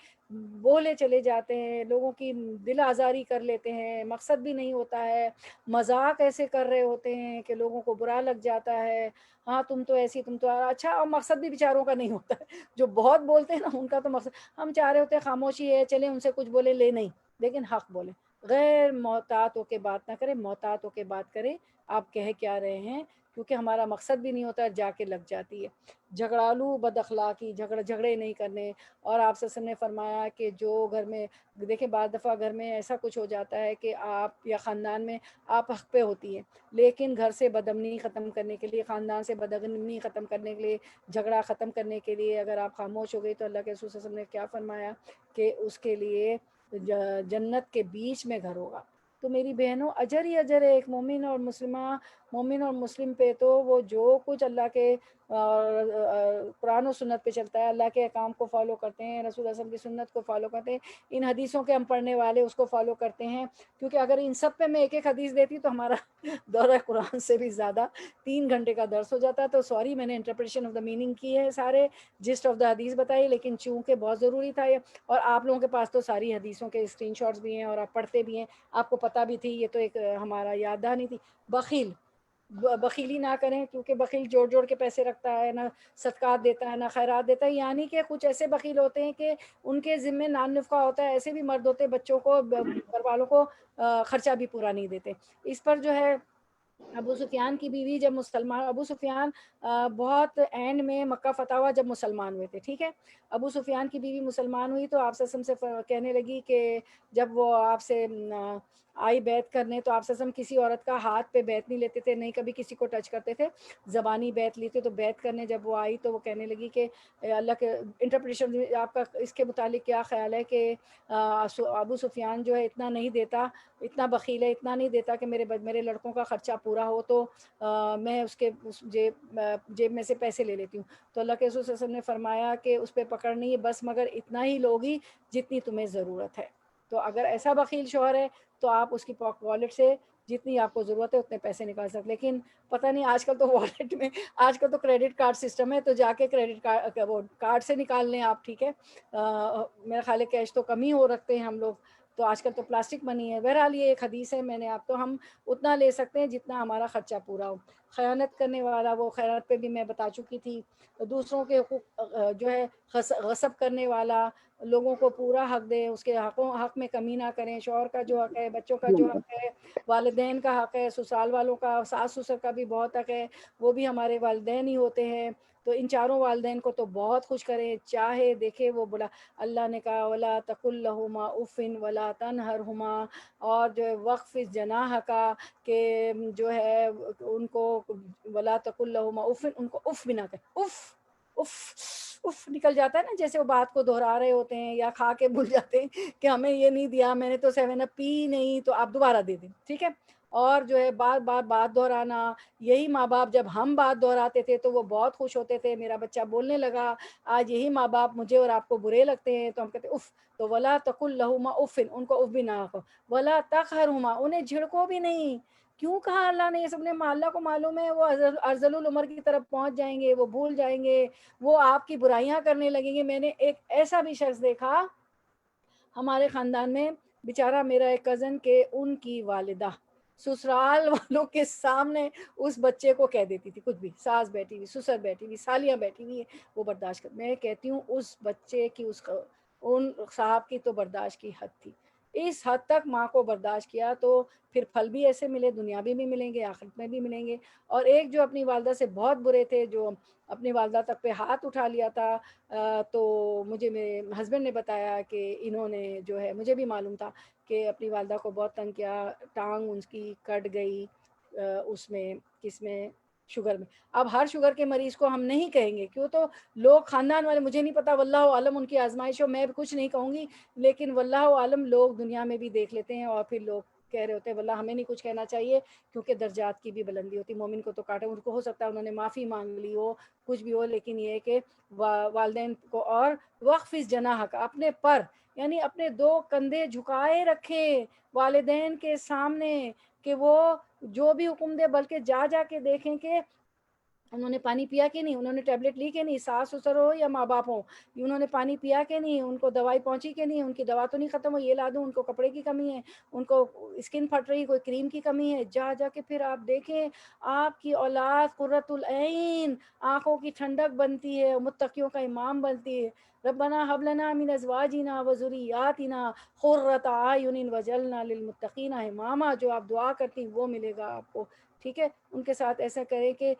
A: بولے چلے جاتے ہیں, لوگوں کی دل آزاری کر لیتے ہیں, مقصد بھی نہیں ہوتا ہے, مذاق ایسے کر رہے ہوتے ہیں کہ لوگوں کو برا لگ جاتا ہے. ہاں تم تو ایسی, تم تو اچھا, اور مقصد بھی بیچاروں کا نہیں ہوتا ہے. جو بہت بولتے ہیں نا, ان کا تو مقصد, ہم چاہ رہے ہوتے ہیں خاموشی ہے, چلیں ان سے کچھ بولے, لے نہیں, لیکن حق بولیں. غیر محتاط ہو کے بات نہ کریں, محتاط ہو کے بات کریں آپ کہہ کیا رہے ہیں, کیونکہ ہمارا مقصد بھی نہیں ہوتا, جا کے لگ جاتی ہے. جھگڑالو بد اخلاقی, جھگڑے نہیں کرنے. اور آپ سے نے فرمایا کہ جو گھر میں, دیکھیں بعض دفعہ گھر میں ایسا کچھ ہو جاتا ہے کہ آپ یا خاندان میں آپ حق پہ ہوتی ہیں, لیکن گھر سے بدامنی ختم کرنے کے لیے, خاندان سے بدامنی ختم کرنے کے لیے, جھگڑا ختم کرنے کے لیے اگر آپ خاموش ہو گئی, تو اللہ کے رسول صلی اللہ علیہ وسلم نے کیا فرمایا کہ اس کے لیے جنت کے بیچ میں گھر ہوگا. تو میری بہنوں, اجر ہی اجر ہے ایک مومن اور مسلمہ, مومن اور مسلم پہ. تو وہ جو کچھ اللہ کے قرآن و سنت پہ چلتا ہے, اللہ کے احکام کو فالو کرتے ہیں, رسول اللہ صلی اللہ علیہ وسلم کی سنت کو فالو کرتے ہیں, ان حدیثوں کے ہم پڑھنے والے اس کو فالو کرتے ہیں. کیونکہ اگر ان سب پہ میں ایک ایک حدیث دیتی تو ہمارا دورہ قرآن سے بھی زیادہ 3 گھنٹے کا درس ہو جاتا. تو سوری, میں نے انٹرپریشن آف دا میننگ کی ہے, سارے جسٹ آف دا حدیث بتائی, لیکن چونکہ بہت ضروری تھا یہ, اور آپ لوگوں کے پاس تو ساری حدیثوں کے اسکرین شاٹس بھی ہیں اور آپ پڑھتے بھی ہیں, آپ کو پتہ بھی تھی, یہ تو ایک ہمارا یاد دہانی تھی. بخیلی نہ کریں, کیونکہ بخیل جوڑ جوڑ کے پیسے رکھتا ہے, نہ صدقات دیتا ہے, نہ خیرات دیتا ہے. یعنی کہ کچھ ایسے بخیل ہوتے ہیں کہ ان کے ذمے نان نفقہ ہوتا ہے, ایسے بھی مرد ہوتے ہیں بچوں کو, گھر والوں کو خرچہ بھی پورا نہیں دیتے. اس پر جو ہے ابو سفیان کی بیوی جب مسلمان، ابو سفیان بہت اینڈ میں مکہ فتح ہوا جب مسلمان ہوئے تھے، ٹھیک ہے. ابو سفیان کی بیوی مسلمان ہوئی تو آپ وسلم سے کہنے لگی کہ جب وہ آپ سے آئی بیعت کرنے تو آپ وسلم کسی عورت کا ہاتھ پہ بیعت نہیں لیتے تھے، نہیں کبھی کسی کو ٹچ کرتے تھے، زبانی بیعت لی تھی. تو بیعت کرنے جب وہ آئی تو وہ کہنے لگی کہ اللہ کے انٹرپریٹیشن آپ کا اس کے متعلق کیا خیال ہے کہ ابو سفیان جو ہے اتنا نہیں دیتا، اتنا بخیل ہے، اتنا نہیں دیتا کہ میرے لڑکوں کا خرچہ پورا ہو تو میں اس کے جیب میں سے پیسے لے لیتی ہوں. تو اللہ کے رسول صلی اللہ علیہ وسلم نے فرمایا کہ اس پہ پکڑ نہیں ہے بس مگر اتنا ہی لوگی جتنی تمہیں ضرورت ہے. تو اگر ایسا بخیل شوہر ہے تو آپ اس کی پاک والیٹ سے جتنی آپ کو ضرورت ہے اتنے پیسے نکال سکتے. لیکن پتہ نہیں آج کل تو والیٹ میں، آج کل تو کریڈٹ کارڈ سسٹم ہے تو جا کے کریڈٹ کارڈ وہ کارڈ سے نکال لیں آپ، ٹھیک ہے. میرا خیال ہے کیش تو کم ہی ہو رکھتے ہیں ہم لوگ، تو آج کل تو پلاسٹک منی ہے. بہرحال یہ ایک حدیث ہے، میں نے آپ تو ہم اتنا لے سکتے ہیں جتنا ہمارا خرچہ پورا ہو. خیانت کرنے والا، وہ خیانت پہ بھی میں بتا چکی تھی. دوسروں کے حقوق جو ہے غصب کرنے والا، لوگوں کو پورا حق دے، اس کے حق میں کمی نہ کریں. شوہر کا جو حق ہے، بچوں کا جو حق ہے، والدین کا حق ہے، سسرال والوں کا، ساس سسر کا بھی بہت حق ہے، وہ بھی ہمارے والدین ہی ہوتے ہیں. تو ان چاروں والدین کو تو بہت خوش کریں. چاہے دیکھے وہ بلا، اللہ نے کہا ولا تقل لهما اف ولا تنهرهما، اور جو ہے وقف جناح کا کہ جو ہے ان کو ولا تقل لهما اف، ان کو اف بھی نہ کہ اف اف اف نکل جاتا ہے نا، جیسے وہ بات کو دہرا رہے ہوتے ہیں یا کھا کے بھول جاتے ہیں کہ ہمیں یہ نہیں دیا، میں نے تو 7 اپ پی نہیں تو آپ دوبارہ دے دیں، ٹھیک ہے. اور جو ہے بار بار بات دہرانا، یہی ماں باپ جب ہم بات دہراتے تھے تو وہ بہت خوش ہوتے تھے، میرا بچہ بولنے لگا. آج یہی ماں باپ مجھے اور آپ کو برے لگتے ہیں تو ہم کہتے اف. تو ولا تقل لهما اف، ان کو اف بھی نہ کہو. ولا تقهرهما، انہیں جھڑکو بھی نہیں. کیوں کہا اللہ نے یہ سب نے؟ اللہ کو معلوم ہے وہ ارذل العمر کی طرف پہنچ جائیں گے، وہ بھول جائیں گے، وہ آپ کی برائیاں کرنے لگیں گے. میں نے ایک ایسا بھی شخص دیکھا ہمارے خاندان میں، بیچارہ میرا ایک کزن، کہ ان کی والدہ سسرال والوں کے سامنے اس بچے کو کہہ دیتی تھی کچھ بھی، ساس بیٹھی ہوئی، سسر بیٹھی ہوئی، سالیاں بیٹھی ہوئی ہے، وہ برداشت کر. میں کہتی ہوں اس بچے کی، ان صاحب کی تو برداشت کی حد تھی. اس حد تک ماں کو برداشت کیا تو پھر پھل بھی ایسے ملے، دنیا بھی ملیں گے، آخرت میں بھی ملیں گے. اور ایک جو اپنی والدہ سے بہت برے تھے، جو اپنی والدہ تک پہ ہاتھ اٹھا لیا تھا، تو مجھے میرے ہسبینڈ نے بتایا کہ انہوں نے جو ہے، مجھے بھی معلوم تھا کہ اپنی والدہ کو بہت تنگ کیا، ٹانگ ان کی کٹ گئی اس میں، کس میں، شوگر میں. اب ہر شوگر کے مریض کو ہم نہیں کہیں گے، کیوں تو لوگ خاندان والے، مجھے نہیں پتا واللہ عالم ان کی آزمائش ہو، میں بھی کچھ نہیں کہوں گی، لیکن واللہ عالم لوگ دنیا میں بھی دیکھ لیتے ہیں اور پھر لوگ کہہ رہے ہوتے ہیں. واللہ ہمیں نہیں کچھ کہنا چاہیے کیونکہ درجات کی بھی بلندی ہوتی. مومن کو تو کاٹے، ان کو ہو سکتا ہے انہوں نے معافی مانگ لی ہو، کچھ بھی ہو، لیکن یہ ہے کہ والدین کو، اور وقف اس جناح کا، اپنے پر، یعنی اپنے 2 کندھے جھکائے رکھے والدین کے سامنے، کہ وہ جو بھی حکم دے، بلکہ جا جا کے دیکھیں کہ انہوں نے پانی پیا کہ نہیں، انہوں نے ٹیبلٹ لی کہ نہیں، ساس سسر ہو یا ماں باپ ہو، انہوں نے پانی پیا کہ نہیں، ان کو دوائی پہنچی کہ نہیں، ان کی دوا تو نہیں ختم ہو، یہ لا دوں، ان کو کپڑے کی کمی ہے، ان کو اسکن پھٹ رہی، کوئی کریم کی کمی ہے. جا جا کے پھر آپ دیکھیں آپ کی اولاد قرۃ العین، آنکھوں کی ٹھنڈک بنتی ہے، متقیوں کا امام بنتی ہے. ربنا هب لنا من ازواجنا وذریاتنا قرۃ اعین وجعلنا للمتقین اماما، جو آپ دعا کرتی وہ ملے گا آپ کو، ٹھیک ہے. ان کے ساتھ ایسا کریں کہ،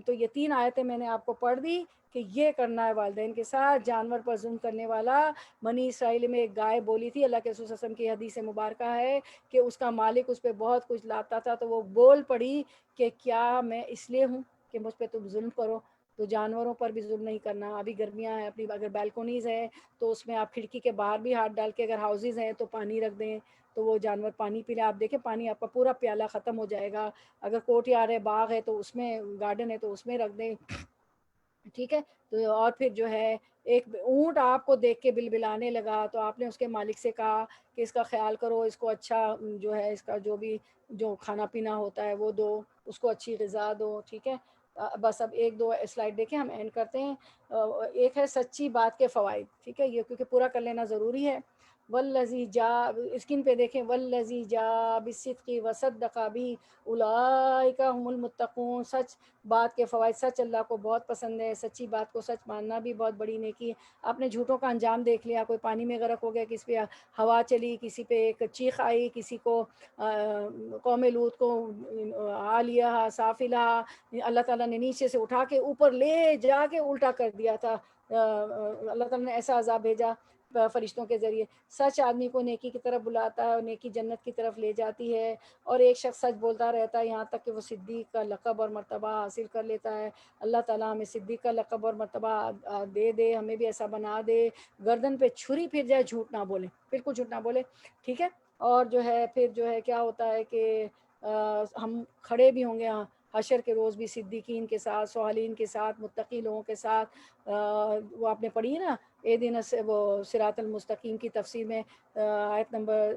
A: تو یہ 3 آیتیں میں نے آپ کو پڑھ دی کہ یہ کرنا ہے والدین کے ساتھ. جانور پر ظلم کرنے والا، بنی اسرائیل میں ایک گائے بولی تھی، اللہ کے رسول صلی اللہ علیہ وسلم کی حدیث مبارکہ ہے کہ اس کا مالک اس پہ بہت کچھ لاتا تھا تو وہ بول پڑی کہ کیا میں اس لیے ہوں کہ مجھ پہ تم ظلم کرو؟ تو جانوروں پر بھی ظلم نہیں کرنا. ابھی گرمیاں ہیں، اپنی اگر بالکنیز ہے تو اس میں آپ کھڑکی کے باہر بھی ہاتھ ڈال کے، اگر ہاؤسز ہیں تو پانی رکھ دیں تو وہ جانور پانی پی لیں. آپ دیکھیں پانی آپ کا پورا پیالہ ختم ہو جائے گا. اگر کوٹ یار ہے، باغ ہے تو اس میں، گارڈن ہے تو اس میں رکھ دیں، ٹھیک ہے. تو اور پھر جو ہے ایک اونٹ آپ کو دیکھ کے بلبلانے لگا تو آپ نے اس کے مالک سے کہا کہ اس کا خیال کرو، اس کو اچھا جو ہے، اس کا جو بھی جو کھانا پینا ہوتا ہے وہ دو، اس کو اچھی غذا دو، ٹھیک ہے. بس اب 1-2 سلائڈ دیکھیں، ہم اینڈ کرتے ہیں. ایک ہے سچی بات کے فوائد، ٹھیک ہے، یہ کیونکہ پورا کر لینا ضروری ہے. والذی جا، اسکرین پہ دیکھیں، والذی جا بالصدق وصدق بھی اولئک هم المتقون. سچ بات کے فوائد، سچ اللہ کو بہت پسند ہے، سچی بات کو سچ ماننا بھی بہت بڑی نیکی ہے. آپ نے جھوٹوں کا انجام دیکھ لیا، کوئی پانی میں غرق ہو گیا، کسی پہ ہوا چلی، کسی پہ ایک چیخ آئی، کسی کو قوم لوط کو عالیہ سافلہ اللہ تعالیٰ نے نیچے سے اٹھا کے اوپر لے جا کے الٹا کر دیا تھا. اللہ تعالیٰ نے ایسا عذاب بھیجا فرشتوں کے ذریعے. سچ آدمی کو نیکی کی طرف بلاتا ہے اور نیکی جنت کی طرف لے جاتی ہے. اور ایک شخص سچ بولتا رہتا ہے یہاں تک کہ وہ صدیق کا لقب اور مرتبہ حاصل کر لیتا ہے. اللہ تعالیٰ ہمیں صدیق کا لقب اور مرتبہ دے دے، ہمیں بھی ایسا بنا دے. گردن پہ چھری پھر جائے، جھوٹ نہ بولے، بالکل جھوٹ نہ بولے، ٹھیک ہے. اور جو ہے پھر جو ہے کیا ہوتا ہے کہ ہم کھڑے بھی ہوں گے حشر کے روز بھی صدیقین کے ساتھ، صالحین کے ساتھ، متقی لوگوں کے ساتھ. وہ آپ نے پڑھی ہے نا اے دن وہ صراط المستقیم کی تفسیر میں آیت نمبر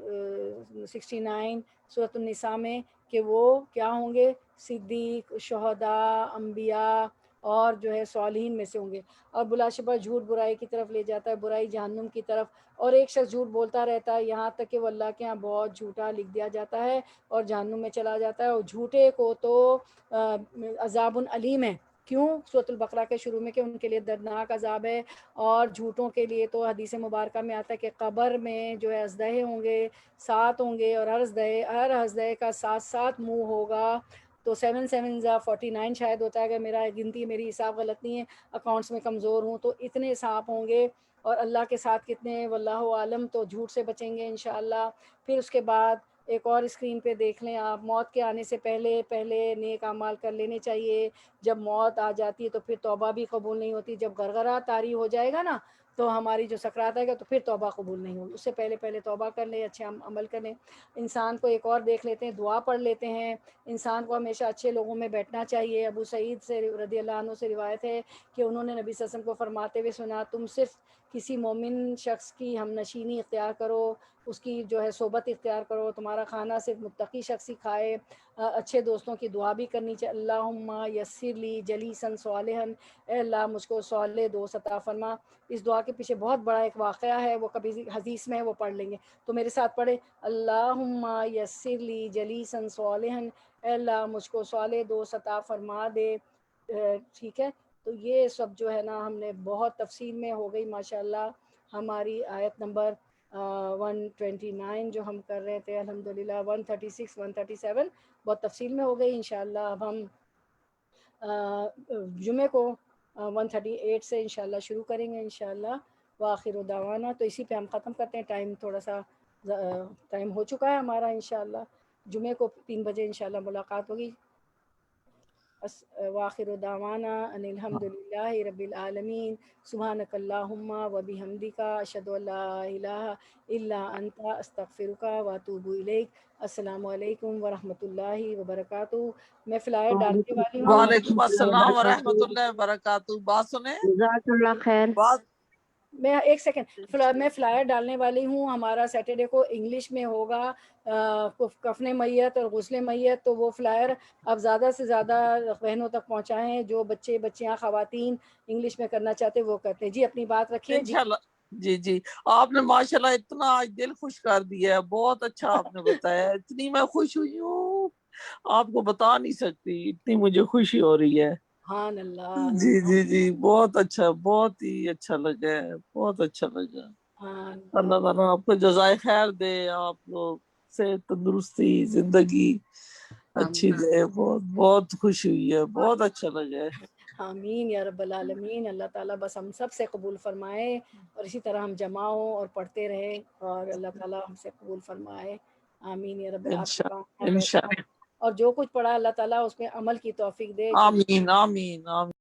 A: 69 سورۃ النساء میں، کہ وہ کیا ہوں گے؟ صدیق، شہداء، انبیاء اور جو ہے صالحین میں سے ہوں گے. اور بلا شبہ جھوٹ برائی کی طرف لے جاتا ہے، برائی جہنم کی طرف. اور ایک شخص جھوٹ بولتا رہتا ہے یہاں تک کہ وہ اللہ کے ہاں بہت جھوٹا لکھ دیا جاتا ہے اور جہنم میں چلا جاتا ہے. اور جھوٹے کو تو عذاب علیم ہے. کیوں؟ سورۃ البقرہ کے شروع میں کہ ان کے لیے دردناک عذاب ہے. اور جھوٹوں کے لیے تو حدیث مبارکہ میں آتا ہے کہ قبر میں جو ہے ازدہے ہوں گے، 7 ہوں گے، اور ہر ازدہے کا 7 منہ ہوگا. تو 7 7 49 شاید ہوتا ہے، اگر میرا گنتی میری حساب غلط نہیں ہے، اکاؤنٹس میں کمزور ہوں. تو اتنے سانپ ہوں گے، اور اللہ کے ساتھ کتنے واللہ عالم. تو جھوٹ سے بچیں گے انشاءاللہ. پھر اس کے بعد ایک اور اسکرین پہ دیکھ لیں آپ، موت کے آنے سے پہلے نیک اعمال کر لینے چاہیے. جب موت آ جاتی ہے تو پھر توبہ بھی قبول نہیں ہوتی. جب غرغرہ طاری ہو جائے گا نا تو ہماری جو سکرات آئے گا تو پھر توبہ قبول نہیں ہوگی. اس سے پہلے توبہ کر لیں، اچھے عمل کریں. انسان کو ایک اور دیکھ لیتے ہیں، دعا پڑھ لیتے ہیں. انسان کو ہمیشہ اچھے لوگوں میں بیٹھنا چاہیے. ابو سعید سے رضی اللہ عنہ سے روایت ہے کہ انہوں نے نبی صلی اللہ علیہ وسلم کو فرماتے ہوئے سنا، تم صرف کسی مومن شخص کی ہم نشینی اختیار کرو، اس کی جو ہے صحبت اختیار کرو. تمہارا کھانا صرف متقی شخص ہی کھائے. اچھے دوستوں کی دعا بھی کرنی چاہیے. اللہم یسر لی جلیسا صالحا، اے اللہ مجھ کو صالح دوست عطا فرما. اس دعا کے پیچھے بہت بڑا ایک واقعہ ہے، وہ کبھی حدیث میں ہے، وہ پڑھ لیں گے. تو میرے ساتھ پڑھے، اللہم یسر لی جلیسا صالحا، اے اللہ مجھ کو صالح دوست عطا فرما دے. ٹھیک ہے. تو یہ سب جو ہے نا ہم نے بہت تفصیل میں ہو گئی ماشاءاللہ. ہماری آیت نمبر 129 جو ہم کر رہے تھے الحمدللہ، 136 137 بہت تفصیل میں ہو گئی. انشاءاللہ اب ہم جمعے کو 138 سے انشاءاللہ شروع کریں گے انشاءاللہ. وآخر دعوانا. تو اسی پہ ہم ختم کرتے ہیں، ٹائم تھوڑا سا ٹائم ہو چکا ہے ہمارا. انشاءاللہ جمعے کو 3 بجے انشاءاللہ ملاقات ہوگی. وآخر دعوانا ان الحمدللہ رب العالمین. سبحانک اللہم و بحمدک، اشہد ان لا الہ الا انت، استغفرک و اتوب الیک. السلام علیکم ورحمۃ اللہ وبرکاتہ. میں فلائر ڈالنے والی ہوں.
C: وعلیکم السلام ورحمۃ اللہ وبرکاتہ. بات سنیں،
B: جزاک اللہ خیر.
C: بات
A: میں ایک سیکنڈ، میں فلائر ڈالنے والی ہوں. ہمارا سیٹرڈے کو انگلش میں ہوگا کفن میت اور غسل میت. تو وہ فلائر اب زیادہ سے زیادہ بہنوں تک پہنچائیں. جو بچے بچیاں خواتین انگلش میں کرنا چاہتے وہ کرتے ہیں. جی اپنی بات رکھیے. جی
C: انشاءاللہ. جی جی، آپ نے ماشاءاللہ اتنا آج دل خوش کر دیا ہے، بہت اچھا آپ نے بتایا. اتنی میں خوش ہوئی ہوں، آپ کو بتا نہیں سکتی، اتنی مجھے خوشی ہو رہی ہے.
A: سبحان اللہ.
C: جی جی جی، بہت اچھا، بہت ہی اچھا لگا ہے، بہت اچھا لگا. اللہ تعالیٰ آپ کو جزائے خیر دے، آپ لوگ سے تندرستی زندگی اچھی دے. بہت بہت خوشی ہوئی ہے، بہت اچھا لگا ہے.
A: آمین یا رب العالمین. اللہ تعالیٰ بس ہم سب سے قبول فرمائے، اور اسی طرح ہم جمع ہوں اور پڑھتے رہیں، اور اللہ تعالیٰ ہم سے قبول فرمائے. آمین یا رب. آپ کے
C: انشاءاللہ
A: پاس
C: انشاءاللہ.
A: اور جو کچھ پڑھا اللہ تعالیٰ اس میں عمل کی توفیق دے.
C: آمین آمین آمین.